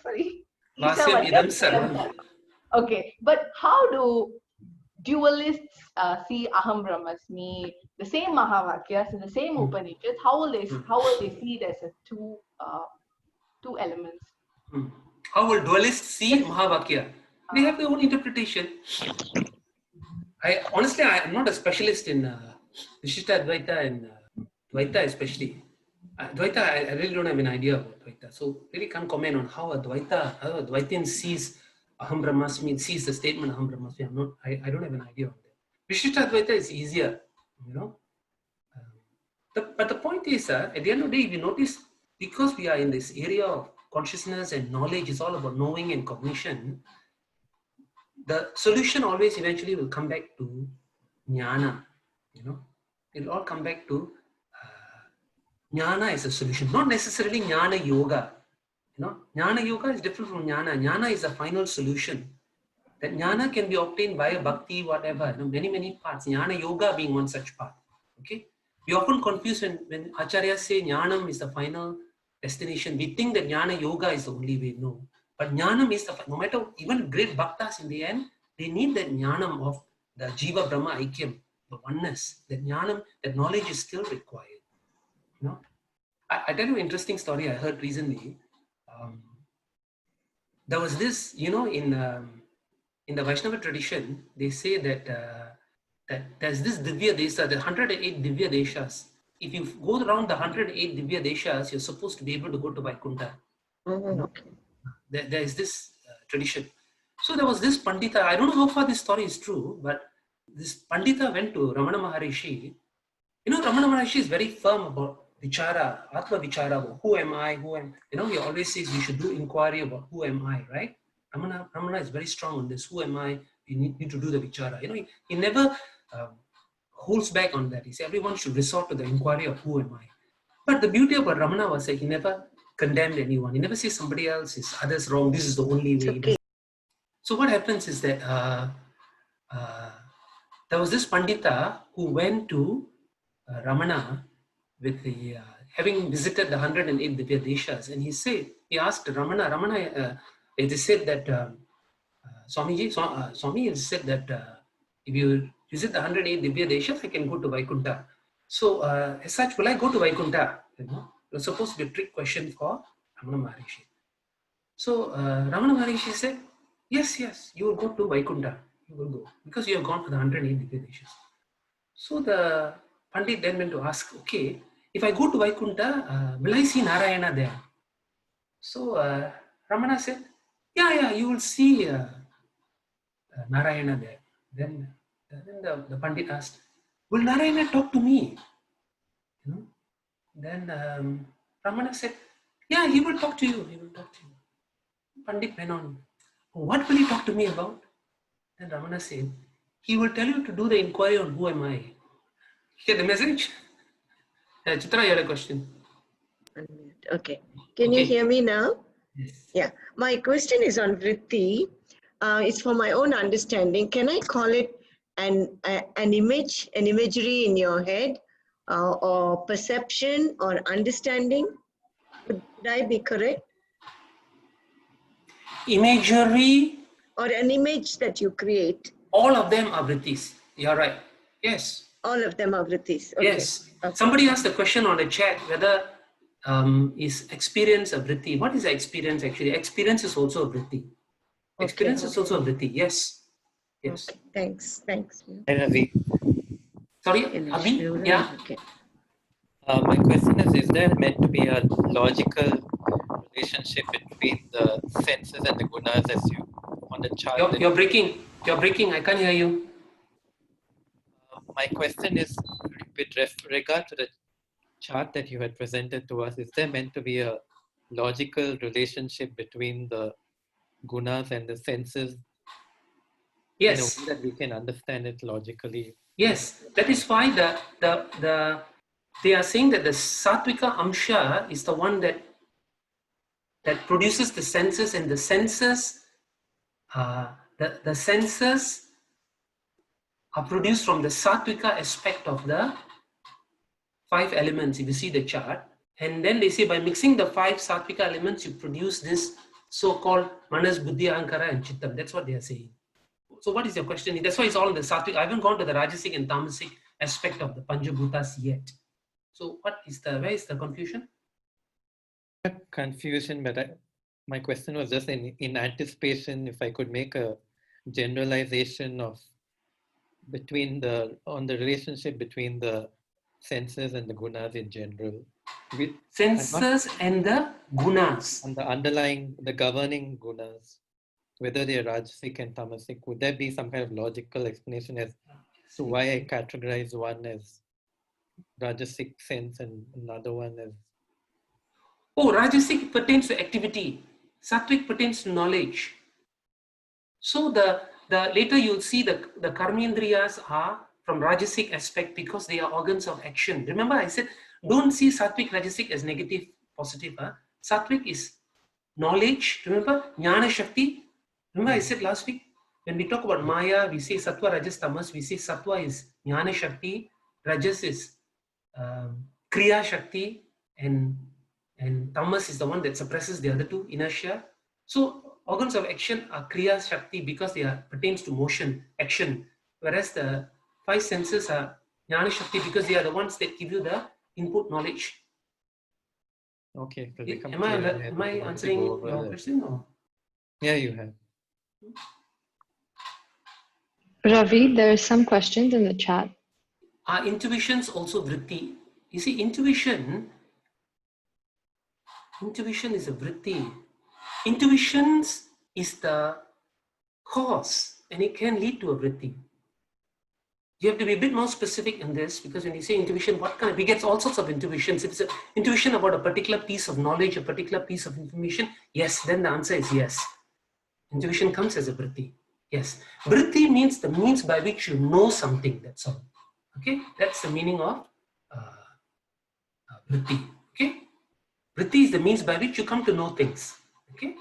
sorry. Vasyam idam sarvam. Okay, but how do dualists see Aham Brahmasmi, the same Mahavakyas in the same Upanishads? How will they see it as a two elements? How will dualists see Mahavakya? They have their own interpretation. Honestly, I'm not a specialist in Vishishta Advaita and Dvaita especially. Dvaita, I really don't have an idea about Dvaita. So really can't comment on how a Dvaitian sees Aham Brahmasmi, sees the statement Aham Brahmasmi. I don't have an idea on that. Vishishta Advaita is easier, you know. But the point is, at the end of the day, if you notice, because we are in this area of consciousness and knowledge, is all about knowing and cognition, the solution always eventually will come back to jnana, you know. It will all come back to jnana as a solution, not necessarily jnana yoga. You know, jnana yoga is different from jnana. Jnana is a final solution. That jnana can be obtained via bhakti, whatever, you know, many parts. Jnana yoga being one such part. Okay. We often confuse when acharyas say jnanam is the final destination. We think that jnana yoga is the only way. No. But jnanam is no matter, even great bhaktas in the end, they need that jnanam of the Jiva Brahma Aikyam, the oneness. That jnanam, that knowledge is still required. You know? I tell you an interesting story I heard recently. There was this, you know, in the Vaishnava tradition, they say that that there's this Divya Desha, the 108 Divya Deshas. If you go around the 108 Divya Deshas, you're supposed to be able to go to Vaikuntha. Okay. There is this tradition. So there was this Pandita, I don't know how far this story is true, but this Pandita went to Ramana Maharishi. You know, Ramana Maharishi is very firm about Vichara, Atma Vichara, who am I, you know, he always says we should do inquiry about who am I, right? Ramana is very strong on this, who am I, we need to do the Vichara. You know, he never holds back on that. He says everyone should resort to the inquiry of who am I. But the beauty about Ramana was that he never condemned anyone. He never says somebody else is others wrong, this is the only way. Okay. So what happens is that there was this Pandita who went to Ramana with the having visited the 108 Divya Deshas, and he asked Ramana, it is said that Swami, it is said that if you visit the 108 Divya Deshas, I can go to Vaikuntha. So as such, will I go to Vaikuntha? You know, it was supposed to be a trick question for Ramana Maharishi. So Ramana Maharishi said, yes, you will go to Vaikuntha. You will go because you have gone for the 108 Divya Deshas. So the Pandit then went to ask, okay, if I go to Vaikuntha, will I see Narayana there? So Ramana said, yeah, you will see Narayana there. Then the Pandit asked, will Narayana talk to me? You know? Then Ramana said, yeah, he will talk to you. He will talk to you. Pandit went on, what will he talk to me about? Then Ramana said, he will tell you to do the inquiry on who am I. Get the message? Chitra, you had a question. Okay. Can you hear me now? Yes. Yeah. My question is on vritti. It's for my own understanding. Can I call it an image, an imagery in your head, or perception or understanding? Would I be correct? Imagery. Or an image that you create. All of them are vrittis. You're right. Yes. All of them are vrittis. Okay. Yes. Okay. Somebody asked a question on the chat whether is experience a vritti. What is the experience actually? Experience is also a vritti. Experience is also a vritti. Yes. Yes. Okay. Thanks. Sorry, Abhi? Yeah. Okay. My question is there meant to be a logical relationship between the senses and the gunas as you on the chart? You're breaking. I can't hear you. My question is with regard to the chart that you had presented to us, is there meant to be a logical relationship between the gunas and the senses? Yes. In a way that we can understand it logically. Yes, that is why they are saying that the Sattvika Amsha is the one that produces the senses, and the senses the senses are produced from the Sattvika aspect of the 5 elements, if you see the chart. And then they say by mixing the 5 Sattvika elements, you produce this so-called Manas, Buddhi, Ahankara and Chittam. That's what they are saying. So what is your question? That's why it's all in the Sattvic. I haven't gone to the Rajasic and Tamasic aspect of the Panjabhutas yet. So where is the confusion? Confusion, but my question was just in anticipation if I could make a generalization of on the relationship between the senses and the gunas in general. Senses and the gunas. And the governing gunas, whether they're Rajasic and Tamasic, would there be some kind of logical explanation as to why I categorize one as Rajasic sense and another one as... Oh, Rajasic pertains to activity. Sattvic pertains to knowledge. So the later you'll see the Karmendriyas are from Rajasic aspect because they are organs of action. Remember I said, don't see Sattvic, Rajasic as negative, positive. Sattvic is knowledge. Remember, Jnana Shakti. Remember I said last week, when we talk about Maya, we say Sattva, Rajas, Tamas. We say Sattva is Jnana Shakti, Rajas is Kriya Shakti, and tamas is the one that suppresses the other two, inertia. So organs of action are Kriya Shakti because they are pertains to motion, action, whereas the 5 senses are Jnana Shakti because they are the ones that give you the input knowledge. Okay, so become Am I clear. am I answering your question? Or? Yeah, you have. Ravi, there are some questions in the chat. Are intuitions also vritti? You see, intuition is a vritti. Intuitions is the cause, and it can lead to a vritti. You have to be a bit more specific in this, because when you say intuition, what kind of, we get all sorts of intuitions. If it's an intuition about a particular piece of knowledge, a particular piece of information, yes, then the answer is yes. Intuition comes as a vritti. Yes. Vritti means the means by which you know something, that's all. Okay, that's the meaning of vritti. Okay, vritti is the means by which you come to know things. Okay.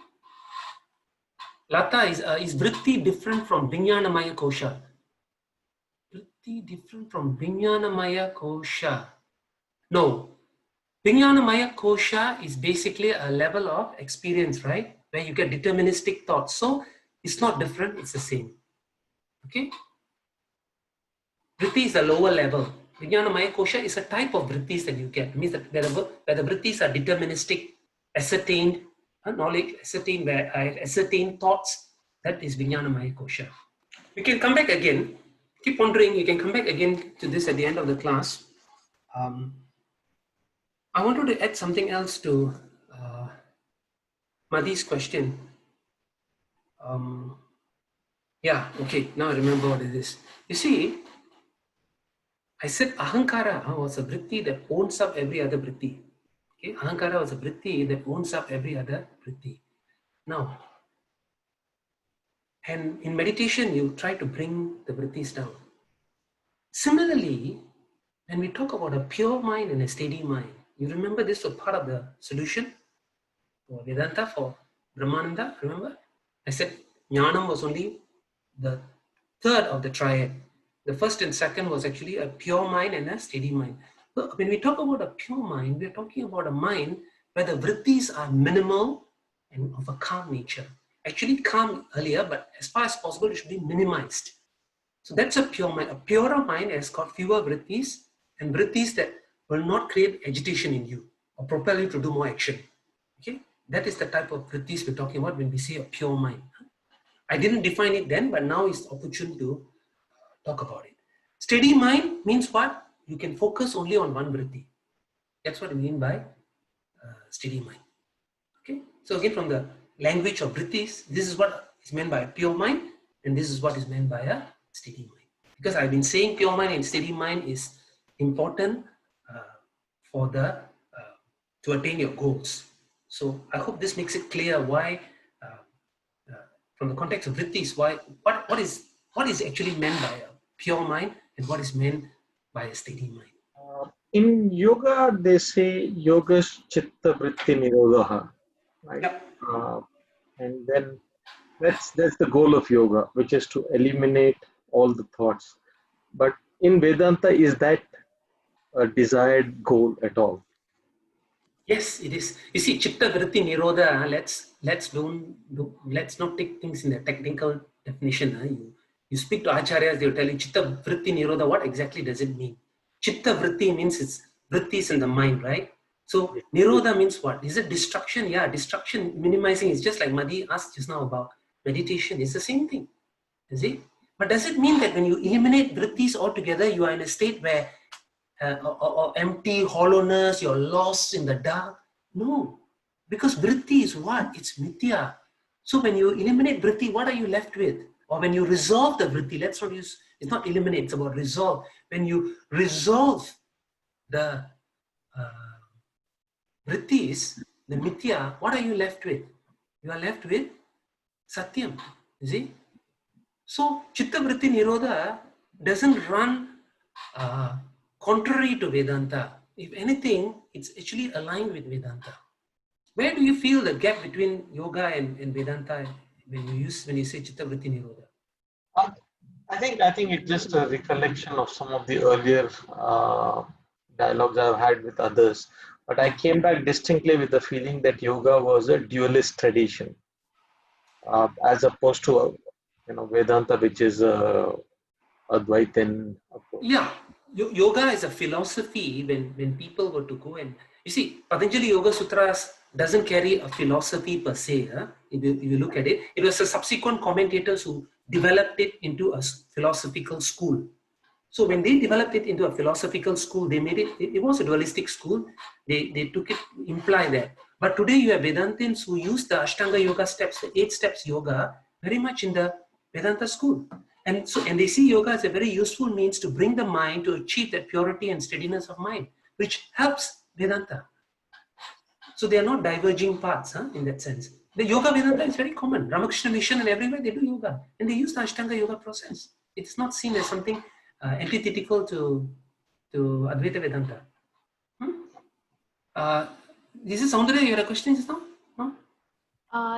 Lata, is vritti different from Vijnanamaya Kosha? Vritti different from Vijnanamaya Kosha? No. Vijnanamaya Kosha is basically a level of experience, right? Where you get deterministic thoughts. So it's not different, it's the same. Okay? Vritti is a lower level. Vijnanamaya Kosha is a type of vrittis that you get. It means that where the vrittis are deterministic, ascertained knowledge, ascertained thoughts, that is Vijnanamaya Kosha. We can come back again. Keep wondering, you can come back again to this at the end of the class. I wanted to add something else to Madhi's question. Yeah, okay, now I remember what it is. You see, I said Ahankara was a vritti that owns up every other vritti. Okay, Ahankara was a vritti that owns up every other vritti. Now, and in meditation, you try to bring the vrittis down. Similarly, when we talk about a pure mind and a steady mind, you remember this was part of the solution for Vedanta, for Brahmananda, remember? I said Jnanam was only the third of the triad. The first and second was actually a pure mind and a steady mind. So when we talk about a pure mind, we're talking about a mind where the vrittis are minimal and of a calm nature. Actually calm earlier, but as far as possible, it should be minimized. So that's a pure mind. A purer mind has got fewer vrittis and vrittis that will not create agitation in you or propel you to do more action. Okay, that is the type of vrittis we're talking about when we say a pure mind. I didn't define it then, but now is opportune to talk about it. Steady mind means what? You can focus only on one vritti. That's what I mean by steady mind. Okay, so again, from the language of vrittis, this is what is meant by a pure mind, and this is what is meant by a steady mind. Because I've been saying pure mind and steady mind is important for the to attain your goals. So I hope this makes it clear why, from the context of vrittis, what is actually meant by a pure mind and what is meant by a steady mind. In yoga, they say yoga chitta vritti nirodha, right? Yep. And then that's the goal of yoga, which is to eliminate all the thoughts. But in Vedanta, is that a desired goal at all? Yes, it is. You see, chitta vritti nirodha. Let's not take things in the technical definition. You speak to acharyas, they'll tell you chitta vritti nirodha. What exactly does it mean? Chitta vritti means it's vrittis in the mind, right? So nirodha means what? Is it destruction? Yeah, destruction, minimizing is just like Madhi asked just now about meditation. It's the same thing, is it? But does it mean that when you eliminate vrittis altogether, you are in a state where or empty hollowness, you're lost in the dark? No, because vritti is what? It's mithya. So when you eliminate vritti, what are you left with? Or when you resolve the vritti, let's not use, it's not eliminate, it's about resolve. When you resolve the vrittis, the mithya, what are you left with? You are left with satyam, you see? So chitta vritti nirodha doesn't run contrary to Vedanta. If anything, it's actually aligned with Vedanta. Where do you feel the gap between yoga and Vedanta when you say chitta vritti nirodha? I think it's just a recollection of some of the earlier dialogues I've had with others, but I came back distinctly with the feeling that yoga was a dualist tradition, as opposed to Vedanta, which is Advaitin approach. Yeah, yoga is a philosophy. When people were to go and you see, Patanjali Yoga Sutras doesn't carry a philosophy per se. Huh? If you look at it, it was the subsequent commentators who developed it into a philosophical school. So when they developed it into a philosophical school, they made it was a dualistic school. They took it, imply that. But today you have Vedantins who use the Ashtanga Yoga steps, the 8 steps yoga, very much in the Vedanta school. And they see yoga as a very useful means to bring the mind to achieve that purity and steadiness of mind, which helps Vedanta. So they are not diverging paths, in that sense. The yoga Vedanta is very common. Ramakrishna Mission and everywhere they do yoga. And they use the Ashtanga Yoga process. It's not seen as something antithetical to Advaita Vedanta. This is Soundarya, you had a question just now?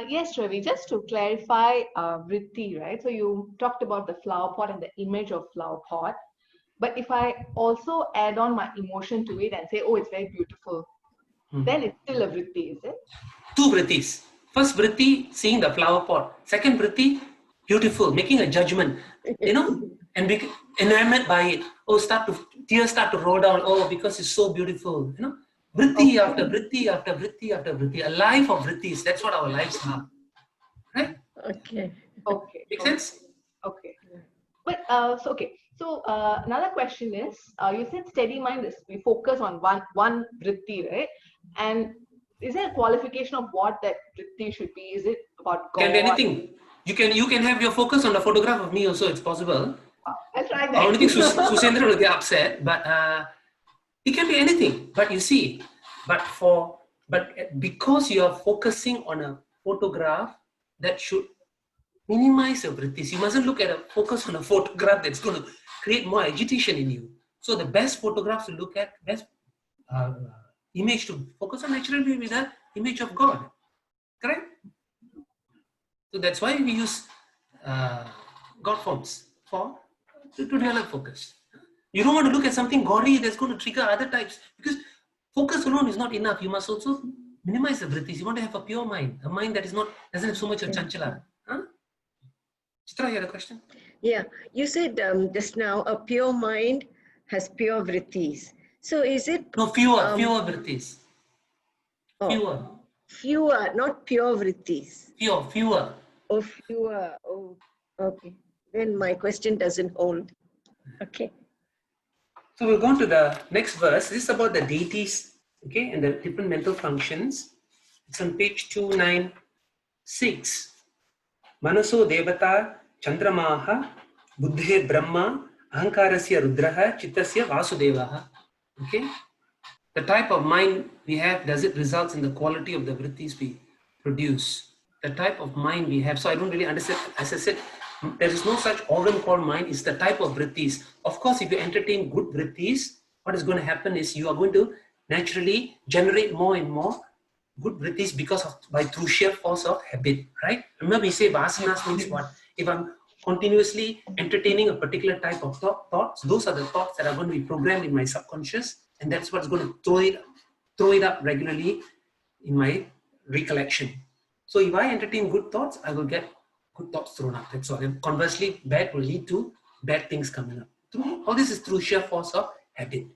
Yes, Ravi, just to clarify vritti, right? So you talked about the flower pot and the image of flower pot. But if I also add on my emotion to it and say, oh, it's very beautiful, then it's still a vritti, is it? 2 vrittis. First vritti, seeing the flower pot. Second vritti, beautiful, making a judgment, and be enamored by it. Oh, tears start to roll down. Oh, because it's so beautiful, Vritti after vritti after vritti after vritti, a life of vrittis. That's what our lives are, right? Okay. Make sense? Okay. But So another question is, you said steady mind is we focus on one vritti, right? And is there a qualification of what that vritti should be? Is it about God? Can be anything. You can have your focus on the photograph of me also. It's possible. I'll try that. I don't think Susendra will get upset, but it can be anything. But you see, because you are focusing on a photograph, that should minimize your vrittis. You mustn't focus on a photograph that's going to create more agitation in you. So the best photographs to look at, best image to focus on naturally with the image of God. Correct? So that's why we use God forms to develop focus. You don't want to look at something gory that's going to trigger other types, because focus alone is not enough. You must also minimize the vrittis. You want to have a pure mind, a mind that doesn't have so much of chanchala. Chitra, you had a question? Yeah, you said just now a pure mind has pure vrittis. So is it? No, fewer vrittis. Fewer, not pure vrittis. Fewer. Oh, fewer. Oh, okay. Then my question doesn't hold. Okay. So we'll go on to the next verse. This is about the deities, okay, and the different mental functions. It's on page 296. Manaso devata chandramaha buddhe brahma ahankarasya rudraha chittasya vasudevaha. Okay. The type of mind we have, does it result in the quality of the vrittis we produce? The type of mind we have. So I don't really understand. As I said, there is no such organ called mind. It's the type of vrittis. Of course, if you entertain good vrittis, what is going to happen is you are going to naturally generate more and more good vrittis through sheer force of habit, right? Remember we say vasanas means what? If I'm continuously entertaining a particular type of thoughts, those are the thoughts that are going to be programmed in my subconscious, and that's what's going to throw it up regularly in my recollection. So if I entertain good thoughts, I will get good thoughts thrown up. That's all. And conversely, bad will lead to bad things coming up. All this is through sheer force of habit.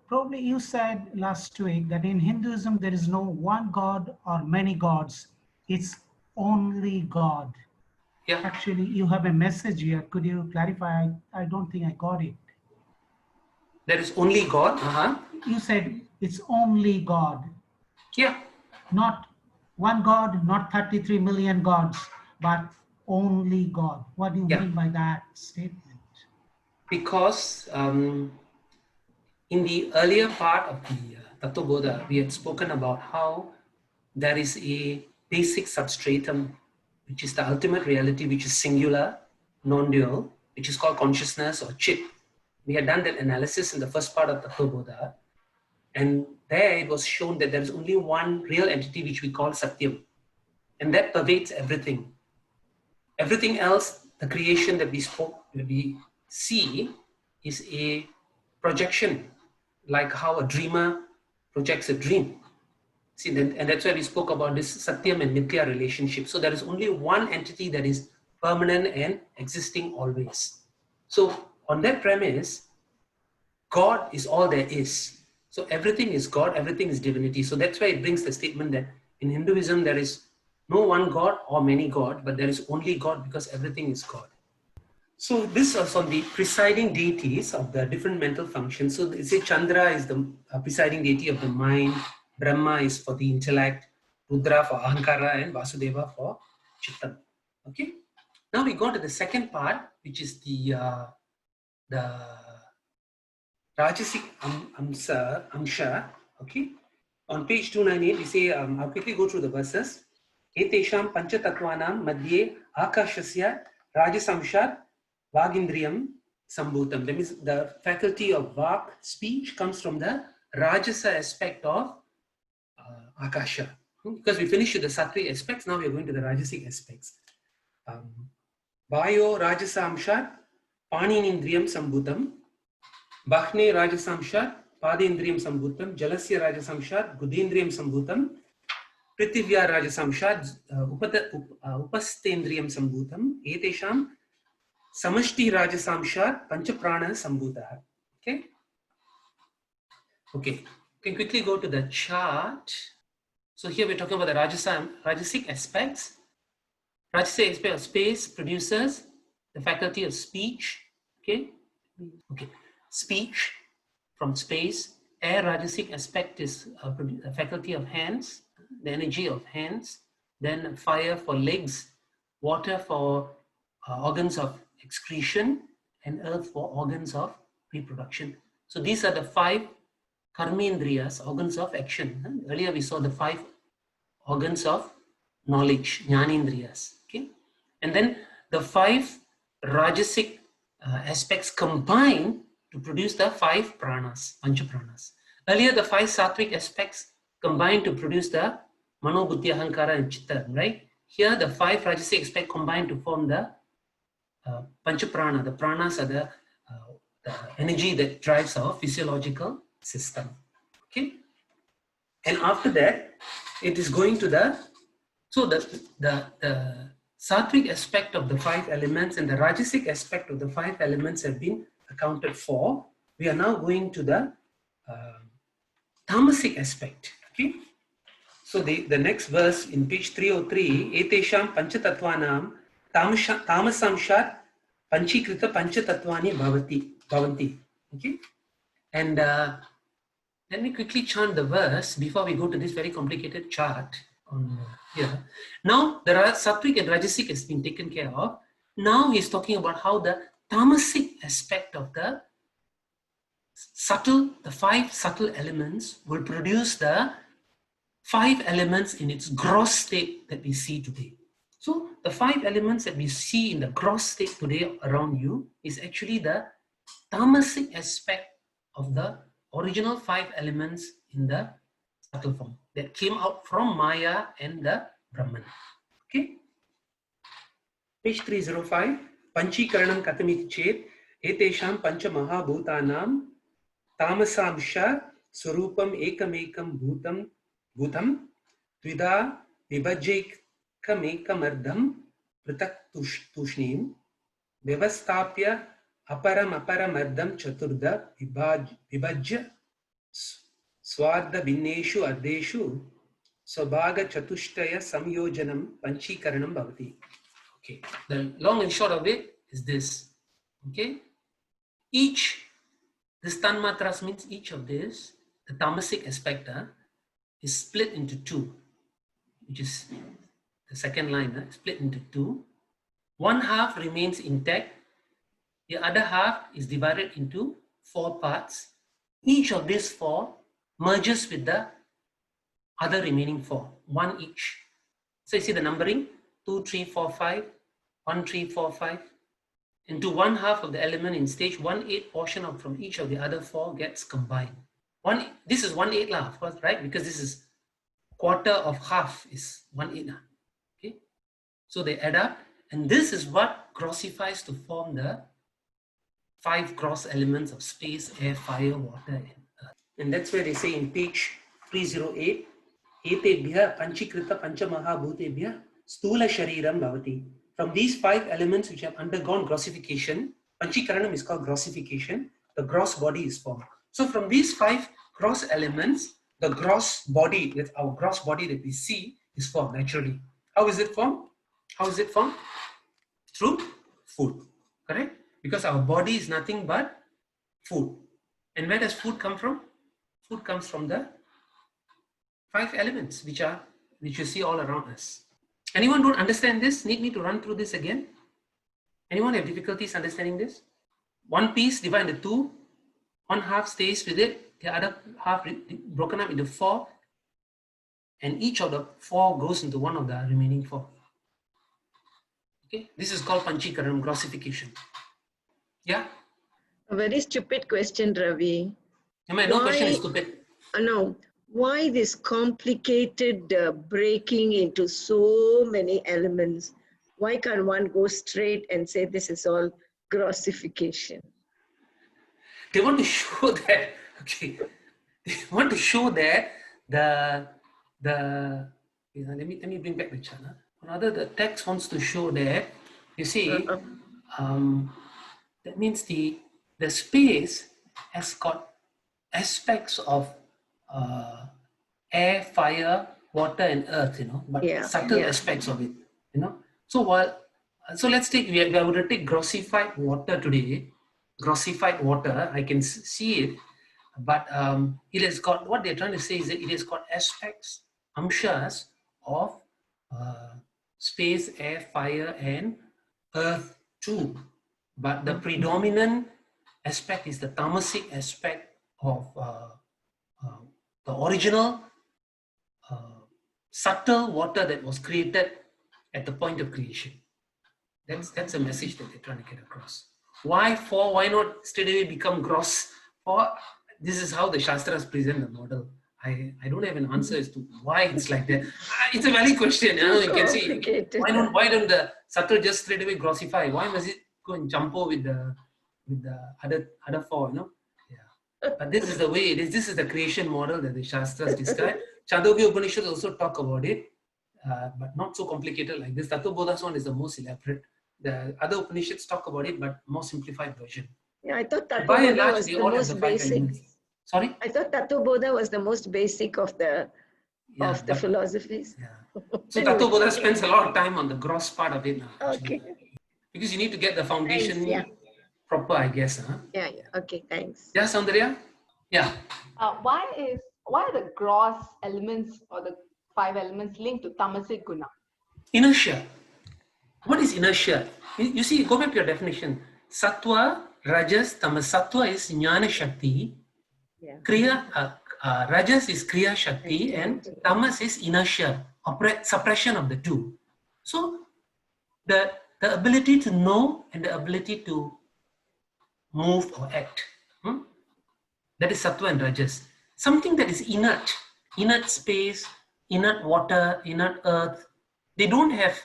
Probably you said last week that in Hinduism there is no one God or many gods. It's only God. Yeah. Actually, you have a message here. Could you clarify? I don't think I got it. There is only God. You said it's only God. Yeah. Not one God, not 33 million gods, but only God. What do you mean by that statement? Because in the earlier part of the Tattva Bodha, we had spoken about how there is a basic substratum, which is the ultimate reality, which is singular, non-dual, which is called consciousness or chit. We had done that analysis in the first part of Tattva Bodha, and there it was shown that there is only one real entity which we call Satyam, and that pervades everything. Everything else, the creation that we see, is a projection, like how a dreamer projects a dream. See, and that's why we spoke about this Satyam and Mithya relationship. So there is only one entity that is permanent and existing always. So on that premise, God is all there is. So everything is God, everything is divinity. So that's why it brings the statement that in Hinduism, there is no one God or many God, but there is only God because everything is God. So this is on the presiding deities of the different mental functions. So they say Chandra is the presiding deity of the mind, Brahma is for the intellect, Rudra for Ahankara, and Vasudeva for Chittam. Okay. Now we go to the second part, which is the Rajasic Amsha. Okay. On page 298, we say, I'll quickly go through the verses. Etesham Panchatatvanam Madhye Akashasya Rajasamshat Vagindriyam Sambhutam. That means the faculty of Vak, speech, comes from the Rajasa aspect of Akasha. Because we finished with the Sattvic aspects, now we are going to the Rajasic aspects. Vayo Rajasa Amshat Paninindriyam Sambhutam. Bakhne Rajasamshat Padindriyam Sambhutam. Jalasya Rajasamshat Gudindriyam Sambhutam. Prithivya Rajasamshat Upastendriyam Sambhutam. Etesham Samashti Rajasamshat Panchaprana Sambhutaha. Okay. Okay. You can quickly go to the chart. So here we're talking about the Rajasic aspects. Rajasic aspect of space produces the faculty of speech. Okay. Okay. Speech from space. Air Rajasic aspect is a faculty of hands, the energy of hands. Then fire for legs, water for organs of excretion, and earth for organs of reproduction. So these are the 5 karmendriyas, organs of action. Earlier we saw the 5 organs of knowledge, jnanendriyas. Okay, and then the 5 Rajasic aspects combine to produce the 5 pranas, panchapranas. Earlier the 5 sattvic aspects combine to produce the mano, buddhi, ahankara, and chitta. Right? Here the 5 Rajasic aspects combine to form the panchaprana. The pranas are the energy that drives our physiological system. Okay, and after that it is going to the, so the sattvic aspect of the 5 elements and the Rajasic aspect of the 5 elements have been accounted for. We are now going to the tamasic aspect. Okay, so the next verse in page 303, Etesham Panchatattvanam Tamasamshat Panchikrita Panchatatvani Bhavanti. Okay, and let me quickly chant the verse before we go to this very complicated chart on here. Now the sattvic and Rajasic has been taken care of. Now he's talking about how the tamasic aspect of the subtle, the 5 subtle elements will produce the 5 elements in its gross state that we see today. So the 5 elements that we see in the gross state today around you is actually the tamasic aspect of the original 5 elements in the subtle form that came out from Maya and the Brahman. Okay. Page 305. Panchikaranam katamiti chet etesham pancha mahabhutanam tamasamsha swarupam ekam bhutam tvida vibhajekam pratak tushnim vyavastapya aparam chaturda vibhajya swadha binneshu ardeshu swabhaga chatushtaya samyojanam panchikaranam bhavati. Okay, the long and short of it is this. Okay, this tanmatras means each of this, the tamasic aspect is split into 2, which is the second line, split into 2. One half remains intact, the other half is divided into 4 parts. Each of these 4 merges with the other remaining 4, 1 each. So you see the numbering, 2, 3, 4, 5, 1, 3, 4, 5. Into 1 half of the element in stage 1/8 portion of from each of the other 4 gets combined. This is 1/8 lah, of course, right? Because this is quarter of half is 1/8. Okay, so they add up, and this is what grossifies to form the 5 gross elements of space, air, fire, water, and earth. And that's where they say in page 308, Etebhya Panchikrita Panchamahabhutebhya Stula Shariram Bhavati. From these 5 elements which have undergone grossification, Panchikaranam is called grossification, the gross body is formed. So from these 5 gross elements, the gross body, with our gross body that we see, is formed naturally. How is it formed? How is it formed? Through food, correct? Because our body is nothing but food. And where does food come from? Food comes from the 5 elements which you see all around us. Anyone don't understand this? Need me to run through this again? Anyone have difficulties understanding this? One piece divided into 2, one half stays with it, the other half broken up into 4, and each of the 4 goes into one of the remaining 4. Okay, this is called Panchikaranam, grossification. Yeah? A very stupid question, Ravi. No question is stupid. No. Why this complicated breaking into so many elements? Why can't one go straight and say this is all grossification? They want to show that, okay, they want to show that let me bring back the chart. Rather, the text wants to show that, you see, that means the space has got aspects of air, fire, water, and earth, but subtle aspects of it, So so let's take, we are going to take grossified water today. Grossified water, I can see it, but it has got, what they're trying to say is that it has got aspects, amshas of space, air, fire, and earth too. But the predominant aspect is the tamasic aspect of the original subtle water that was created at the point of creation. That's a message that they're trying to get across. Why 4? Why not straight away become gross? 4. This is how the Shastras present the model. I don't have an answer as to why it's like that. It's a valid question. You can see, why don't the subtle just straight away grossify? Why must it go and jumpo with the other 4? But this is the way it is. This is the creation model that the Shastras describe. Chandogya Upanishad also talk about it, but not so complicated like this. Tattvabodha one is the most elaborate. The other Upanishads talk about it, but more simplified version. Yeah, I thought Tattvabodha was the most basic. Sorry? I thought Tattvabodha was the most basic of the philosophies. Yeah. So Tattvabodha spends a lot of time on the gross part of it now. Okay. Because you need to get the foundation proper, I guess. Yeah. Okay, thanks. Yeah, Soundarya? Yeah. Why are the gross elements or the 5 elements linked to tamasic guna? Inertia. What is inertia? You see, go back to your definition. Sattva, Rajas, Tamas. Sattva is Jnana Shakti. Kriya, Rajas is Kriya Shakti, and Tamas is inertia, suppression of the 2. So the ability to know and the ability to move or act. That is Sattva and Rajas. Something that is inert space, inert water, inert earth. They don't have,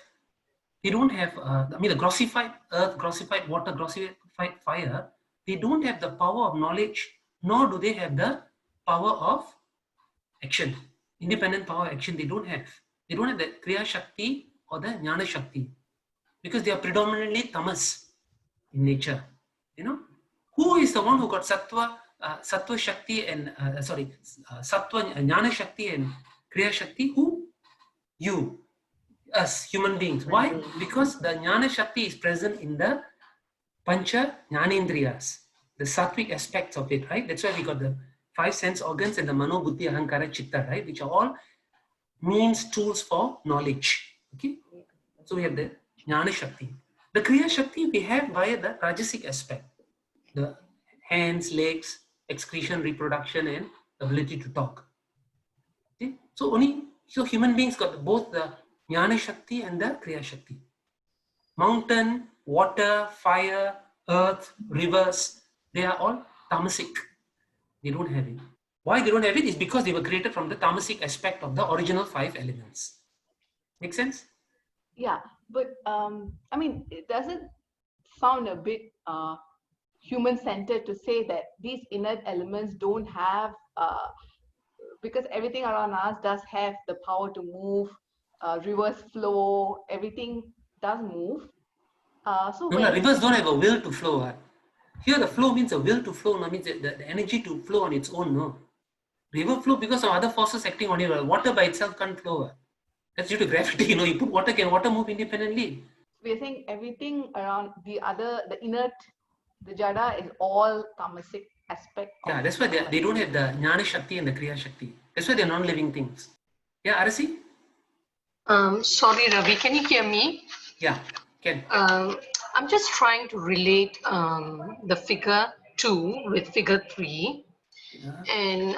the grossified earth, grossified water, grossified fire, they don't have the power of knowledge, nor do they have the power of action. Independent power of action, they don't have. They don't have the Kriya Shakti or the Jnana Shakti, because they are predominantly tamas in nature. Who is the one who got Sattva Shakti and, Sattva, Jnana Shakti and Kriya Shakti? Who? You. Us, human beings. Why? Because the Jnana Shakti is present in the Pancha Jnanendriyas, the sattvic aspects of it, right? That's why we got the 5 sense organs and the Mano, Buddhi, Ahankara, Chitta, right? Which are all means, tools for knowledge. Okay? So we have the Jnana Shakti. The Kriya Shakti we have via the Rajasic aspect. The hands, legs, excretion, reproduction, and ability to talk. Okay? So human beings got both the Jnana Shakti and the Kriya Shakti. Mountain, water, fire, earth, rivers, they are all tamasic. They don't have it. Why they don't have it is because they were created from the tamasic aspect of the original 5 elements. Make sense? Yeah, but it doesn't sound a bit human-centered to say that these inert elements don't have, because everything around us does have the power to move, reverse flow, everything does move. So No, when rivers don't have a will to flow. Here the flow means a will to flow, no, means the energy to flow on its own. No, river flow because of other forces acting on it. Water by itself can't flow. That's due to gravity. You know, you put water, can water move independently? we're saying everything around the inert, the jada is all tamasic aspect. Yeah, that's why they don't have the Jnana Shakti and the Kriya Shakti. That's why they're non-living things. Yeah, Arasi? Sorry, Ravi, can you hear me? Yeah, can. I'm just trying to relate the figure 2 with figure 3. Yeah. And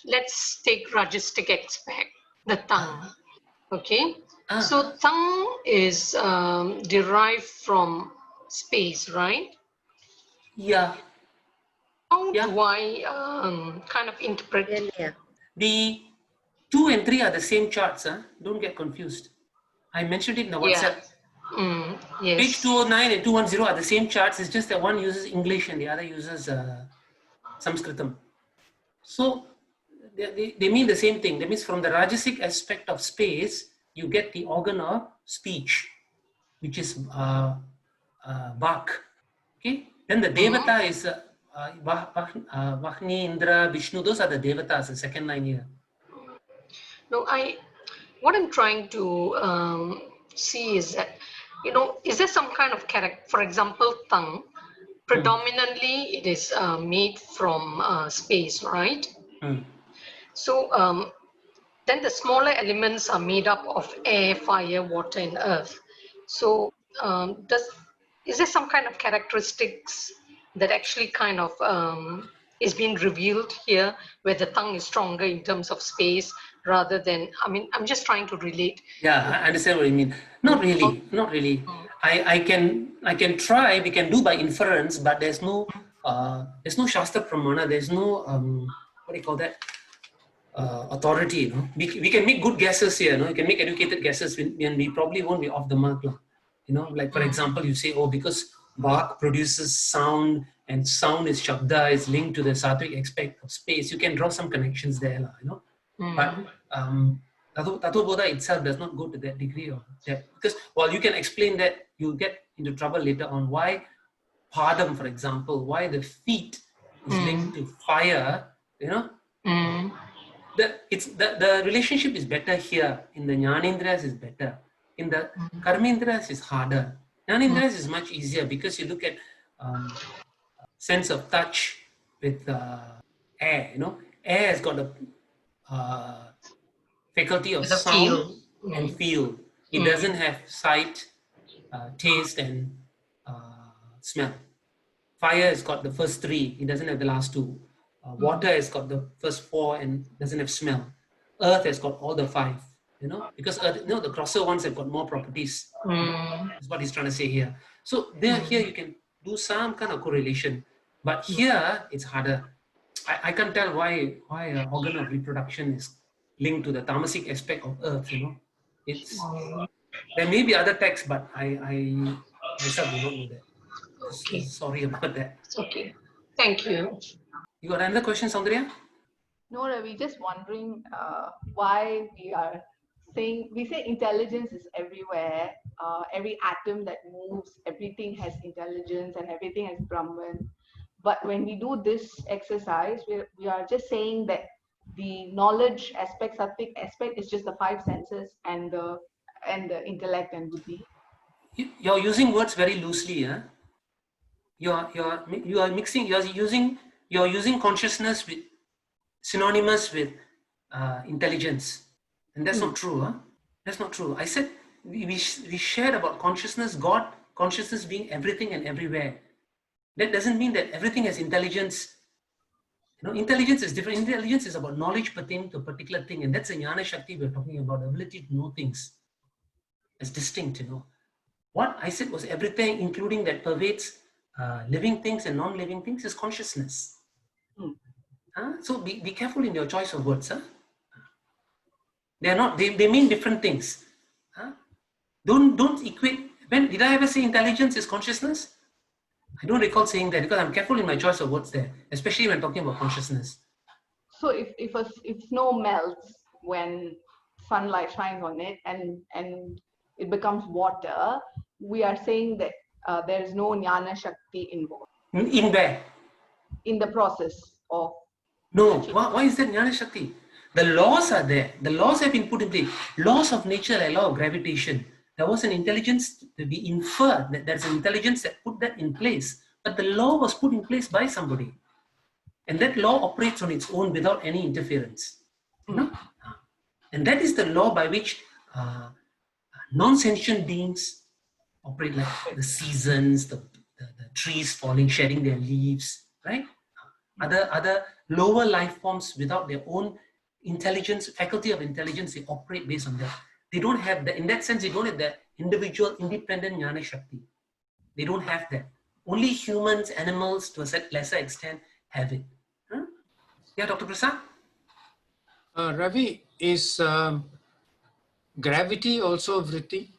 let's take Rajastic aspect, the tongue. Okay, so tongue is derived from space, right? Yeah. How do I kind of interpret? The 2 and 3 are the same charts. Don't get confused. I mentioned it in the WhatsApp. Yes. Page 209 and 210 are the same charts. It's just that one uses English and the other uses Sanskritam. So they mean the same thing. That means from the Rajasic aspect of space, you get the organ of speech, which is Vak. Okay. Then the Devata is Vahni, Indra, Vishnu. Those are the Devatas, the second line here. No, what I'm trying to see is that, you know, is there some kind of character? For example, tongue. Predominantly, it is made from space, right? So then the smaller elements are made up of air, fire, water, and earth. So is there some kind of characteristics that actually kind of is being revealed here, where the tongue is stronger in terms of space rather than, I mean, I'm just trying to relate. Yeah, I understand what you mean. Not really, not really. I can try, we can do by inference, but there's no Shastra Pramana, there's no, what do you call that? Authority, you know. We can make good guesses here, you know. You can make educated guesses and we probably won't be off the mark. You know, like for example, you say, oh, because Vak produces sound and sound is Shabda, is linked to the Sattvic aspect of space, you can draw some connections there, you know. But Tattva Bodha itself does not go to that degree of that. Because while you can explain that, you get into trouble later on. Why Padam, for example, why the feet is linked to fire, you know. The relationship is better here. In the Jnanendriyas is better. In the Karmendriyas is harder. Jnanendriyas is much easier because you look at sense of touch with air. You know, air has got a faculty of sound and feel. It doesn't have sight, taste, and smell. Fire has got the first 3. It doesn't have the last 2. Water has got the first 4 and doesn't have smell. Earth has got all the 5, you know, because Earth, you know, the grosser ones have got more properties. That's what he's trying to say here. So here you can do some kind of correlation, but here it's harder. I can't tell why organ of reproduction is linked to the tamasic aspect of Earth. You know, it's there may be other texts, but I myself do not know that. Okay. Sorry about that. Okay. Thank you. You got another question, Saundria? No, Ravi, just wondering why we say intelligence is everywhere. Every atom that moves, everything has intelligence and everything has Brahman. But when we do this exercise, we are just saying that the knowledge aspect, sattvic aspect, is just the 5 senses and the intellect and buddhi. You're using words very loosely, huh? You are mixing. You're using consciousness with synonymous with intelligence, and that's not true, huh? That's not true. I said we shared about consciousness, God consciousness being everything and everywhere. That doesn't mean that everything has intelligence. You know, intelligence is different. Intelligence is about knowledge pertaining to a particular thing, and that's a Jnana Shakti we're talking about, the ability to know things. It's distinct, you know. What I said was everything, including that pervades living things and non-living things, is consciousness. So be careful in your choice of words. Huh? They're not. They mean different things. Huh? Don't equate. When did I ever say intelligence is consciousness? I don't recall saying that because I'm careful in my choice of words there, especially when talking about consciousness. So if snow melts when sunlight shines on it and it becomes water, we are saying that there is no Jnana Shakti involved In where? in the process of. No, why is that Jnana Shakti? The laws are there. The laws have been put in place. Laws of nature, like law of gravitation. There was an intelligence to be inferred that there's an intelligence that put that in place. But the law was put in place by somebody. And that law operates on its own without any interference. You know? And that is the law by which non-sentient beings operate, like the seasons, the trees falling, shedding their leaves, right? Other lower life forms without their own intelligence, faculty of intelligence, they operate based on that. They don't have that. In that sense, they don't have that individual, independent Jnana Shakti. They don't have that. Only humans, animals, to a lesser extent, have it. Huh? Yeah, Dr. Prasad? Ravi, is gravity also a vritti?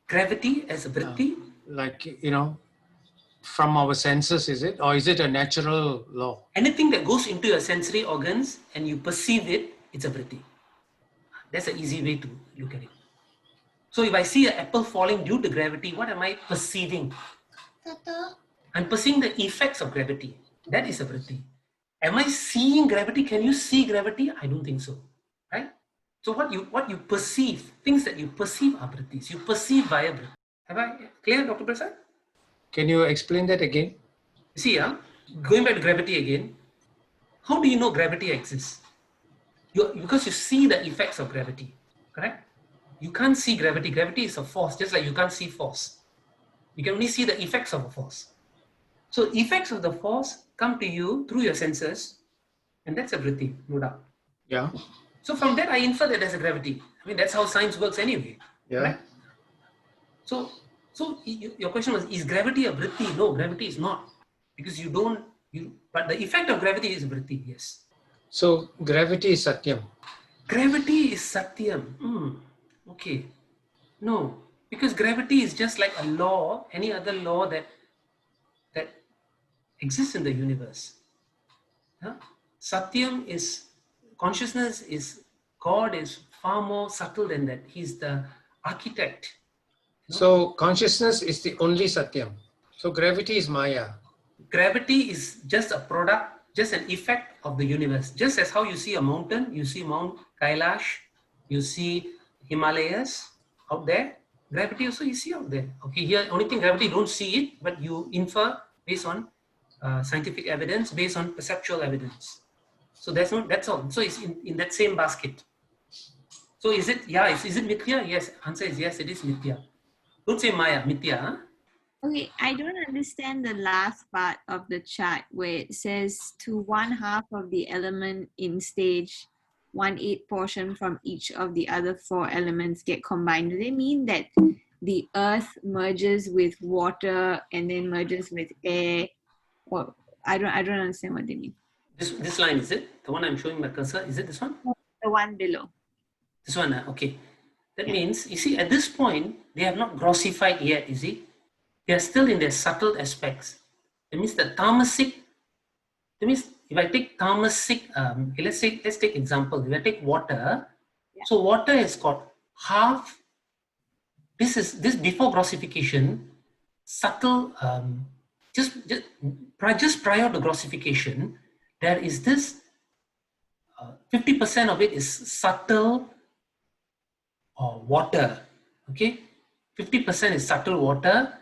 Gravity as a vritti? Like, you know, from our senses, is it? Or is it a natural law? Anything that goes into your sensory organs and you perceive it, it's a vritti. That's an easy way to look at it. So if I see an apple falling due to gravity, what am I perceiving? I'm perceiving the effects of gravity. That is a vritti. Am I seeing gravity? Can you see gravity? I don't think so. Right? So what you perceive, things that you perceive are vrittis. You perceive via vritti. Have I clear, Dr. Prasad? Can you explain that again? See, going back to gravity again, how do you know gravity exists? Because you see the effects of gravity, correct? You can't see gravity. Gravity is a force, just like you can't see force. You can only see the effects of a force. So effects of the force come to you through your senses, and that's a vritti, no doubt. Yeah. So from that, I infer that there's a gravity. I mean, that's how science works anyway. Yeah. Right? So your question was, is gravity a vritti? No, gravity is not. Because but the effect of gravity is vritti, yes. So gravity is satyam. Gravity is satyam. Okay. No, because gravity is just like a law, any other law that exists in the universe. Huh? Satyam is, consciousness is, God is far more subtle than that. He's the architect. So consciousness is the only satyam. So gravity is maya. Gravity is just a product, just an effect of the universe. Just as how you see a mountain, you see Mount Kailash, you see Himalayas out there. Gravity also you see out there. Okay, here only thing gravity, you don't see it, but you infer based on scientific evidence, based on perceptual evidence. So that's all. So it's in that same basket. So is it mithya? Yes. Answer is yes, it is mithya. Don't say maya, mithya. Huh? Okay, I don't understand the last part of the chart where it says to 1/2 of the element in stage 1/8 portion from each of the other 4 elements get combined. Do they mean that the earth merges with water and then merges with air? Or I don't understand what they mean. This line, is it? The one I'm showing my cursor, is it this one? The one below. This one, okay. That means, you see, at this point, they have not grossified yet, you see. They are still in their subtle aspects. That means the tamasic, that means if I take tamasic, okay, let's take example. If I take water, so water has got half, this before grossification, subtle, just prior to grossification, there is this 50% of it is subtle water. Okay, 50% is subtle water.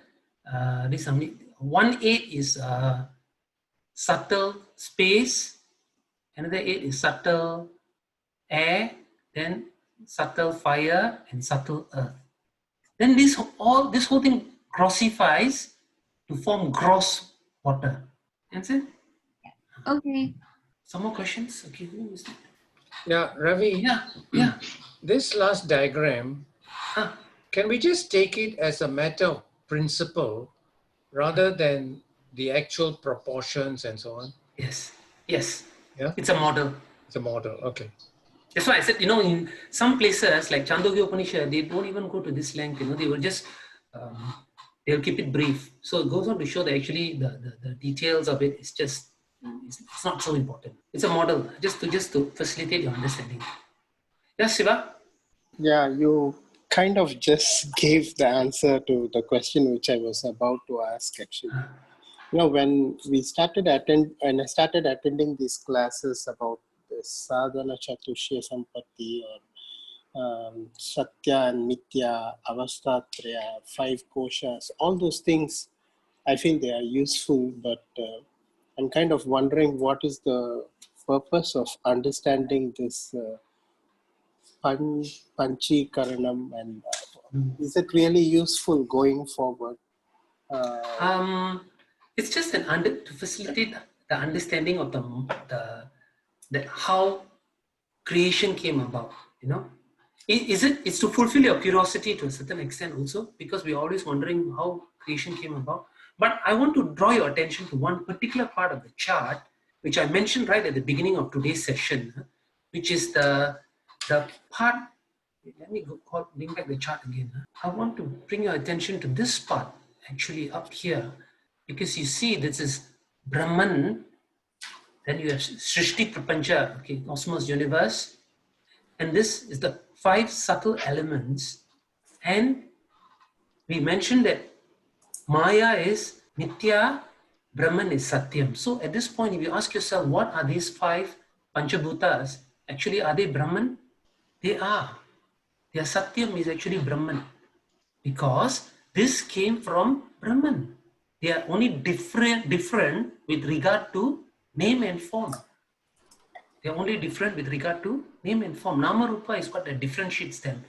This 1/8 is subtle space. Another 8 is subtle air. Then subtle fire and subtle earth. Then this whole thing grossifies to form gross water. Answer? Okay. Some more questions? Okay, who is it? Yeah, Ravi. Yeah. This last diagram, can we just take it as a matter of principle rather than the actual proportions and so on? Yes. Yeah. It's a model. It's a model. Okay. That's why I said, in some places like Chandogya Upanishad, they don't even go to this length. They will just They'll keep it brief. So it goes on to show that actually the details of it is just, it's not so important. It's a model just to facilitate your understanding. Yes, Shiva? Yeah, you kind of just gave the answer to the question which I was about to ask actually. You know, when I started attending these classes about the Sadhana Chatushya Sampatti or Satya and Mithya, Avastatraya, 5 koshas, all those things, I feel they are useful, but I'm kind of wondering what is the purpose of understanding this Panchikaranam, and is it really useful going forward? It's just to facilitate the understanding of the how creation came about. You know, it's to fulfill your curiosity to a certain extent also, because we're always wondering how creation came about. But I want to draw your attention to one particular part of the chart, which I mentioned right at the beginning of today's session, which is the part. Let me bring back the chart again. I want to bring your attention to this part, actually up here, because you see this is Brahman, then you have Srishti Prapancha, okay, cosmos, universe, and this is the 5 subtle elements, and we mentioned that Maya is Nitya, Brahman is Satyam. So at this point, if you ask yourself, what are these 5 Panchabhutas? Actually, are they Brahman? They are. Their Satyam is actually Brahman, because this came from Brahman. They are only different with regard to name and form. They are only different with regard to name and form. Nama Rupa is what that differentiates them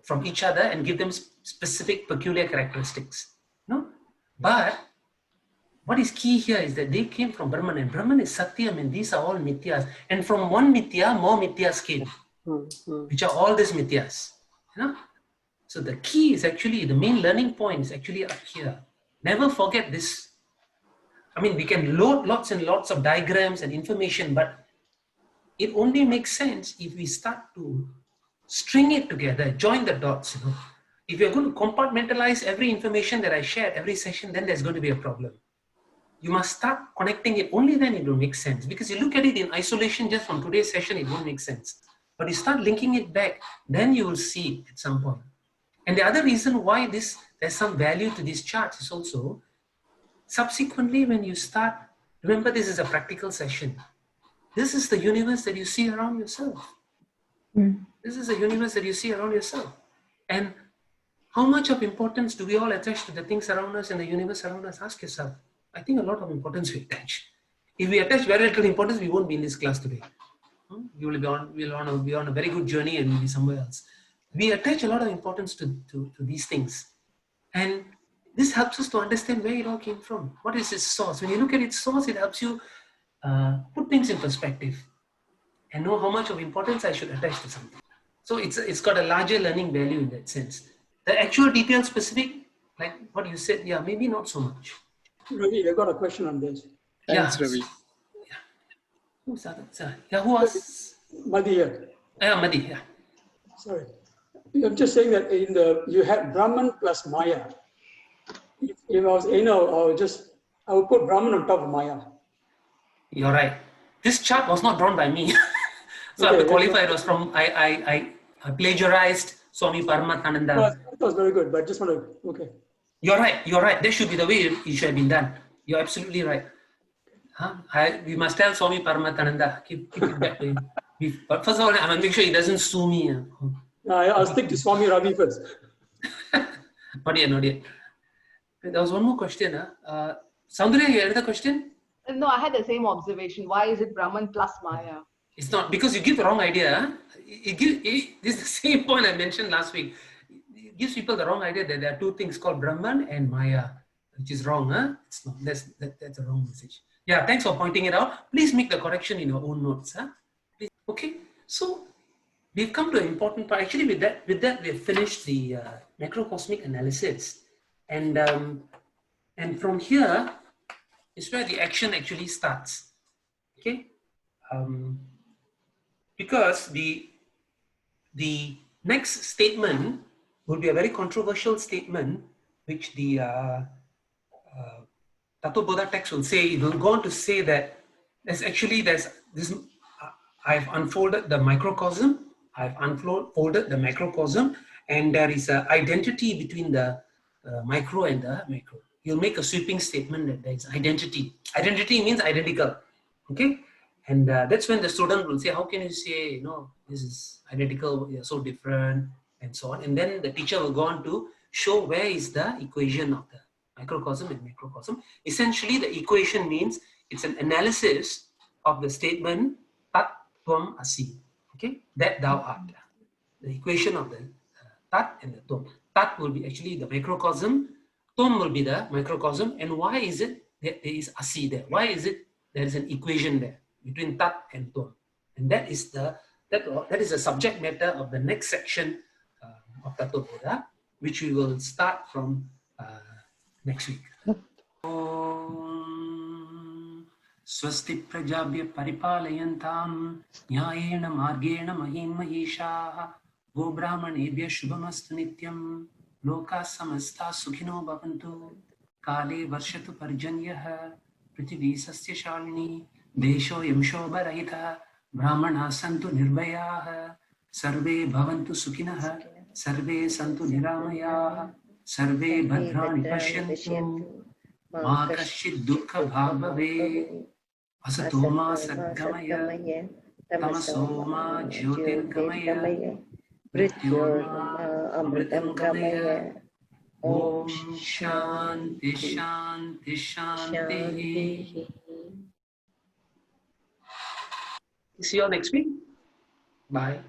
from each other and give them specific peculiar characteristics. No? But what is key here is that they came from Brahman, and Brahman is Satyam, and these are all Mithyas. And from one Mithya, more Mithyas came, which are all these Mithyas. You know? So the key is actually, the main learning point is actually up here. Never forget this. I mean, we can load lots and lots of diagrams and information, but it only makes sense if we start to string it together, join the dots. You know, if you're going to compartmentalize every information that I share every session, then there's going to be a problem. You must start connecting it. Only then it will make sense. Because you look at it in isolation just from today's session, it won't make sense. But you start linking it back, then you will see it at some point. And the other reason why there's some value to these charts is also, subsequently when you start, remember this is a practical session. This is the universe that you see around yourself. This is the universe that you see around yourself. And how much of importance do we all attach to the things around us and the universe around us? Ask yourself. I think a lot of importance we attach. If we attach very little importance, we won't be in this class today. We will be on a very good journey and we'll be somewhere else. We attach a lot of importance to these things. And this helps us to understand where it all came from. What is its source? When you look at its source, it helps you put things in perspective and know how much of importance I should attach to something. So it's got a larger learning value in that sense. The actual detail specific, like what you said, yeah, maybe not so much. Ravi, I got a question on this. Thanks, Ravi. Yeah. Who's that? Yeah, who was? Madhi here. Yeah, Madhi, yeah. Sorry. I'm just saying that you had Brahman plus Maya. If I was anal, I would put Brahman on top of Maya. You're right. This chart was not drawn by me. So I have to qualify. It was from, I plagiarized Swami Paramatmananda. No, that was very good, but just want to, okay. You're right. That should be the way it should have been done. You're absolutely right. We must tell Swami Paramatmananda, keep it back to him. But first of all, I must make sure he doesn't sue me. I'll stick to Swami Ravi first. Not yet. There was one more question. Soundarya, you had another question? No, I had the same observation. Why is it Brahman plus Maya? It's not, because you give the wrong idea. This is the same point I mentioned last week. It gives people the wrong idea that there are two things called Brahman and Maya, which is wrong. It's not. That's a wrong message. Yeah, thanks for pointing it out. Please make the correction in your own notes. Please. Okay, so we've come to an important part. Actually, with that, we have finished the macrocosmic analysis, and from here is where the action actually starts. Okay, because the next statement would be a very controversial statement, which the Tattva Bodha text will say. It will go on to say that there's this. I've unfolded the microcosm. I've unfolded the macrocosm, and there is an identity between the micro and the macro. You'll make a sweeping statement that there is identity. Identity means identical. Okay, and that's when the student will say, "How can you say, this is identical? You're so different," and so on. And then the teacher will go on to show where is the equation of the microcosm and macrocosm. Essentially, the equation means it's an analysis of the statement tat tvam asi. Okay, that thou art. The equation of the tat and the tvam. Tat will be actually the macrocosm. Tvam will be the microcosm. And why is it that there is asi there? Why is it there is an equation there between tat and tvam? And that is the subject matter of the next section of Tattva Bodha, which we will start from next week. Om Swasti Prajabhya Paripalayantam Nyayena Margena Mahim Mahishaha Go Brahmanebhya Shubhamastu Nityam Loka Samasta Sukhino Bhavantu Kale Varshatu Parjanyaha Prithvi Sasya Shalini Desho Yamsho Barahita Brahmana Santu Nirbhayaha Sarve Bhavantu Sukhinaha Sarve Santu Niramayaha Sarve Bhadrani Pashyantu Ma Kashchid Dukkha Bhag Bhave Asato Ma Sadgamaya Tamaso Ma Jyotirgamaya Mrityorma Amritam Gamaya Om Shanti Shanti Shanti. See you all next week. Bye.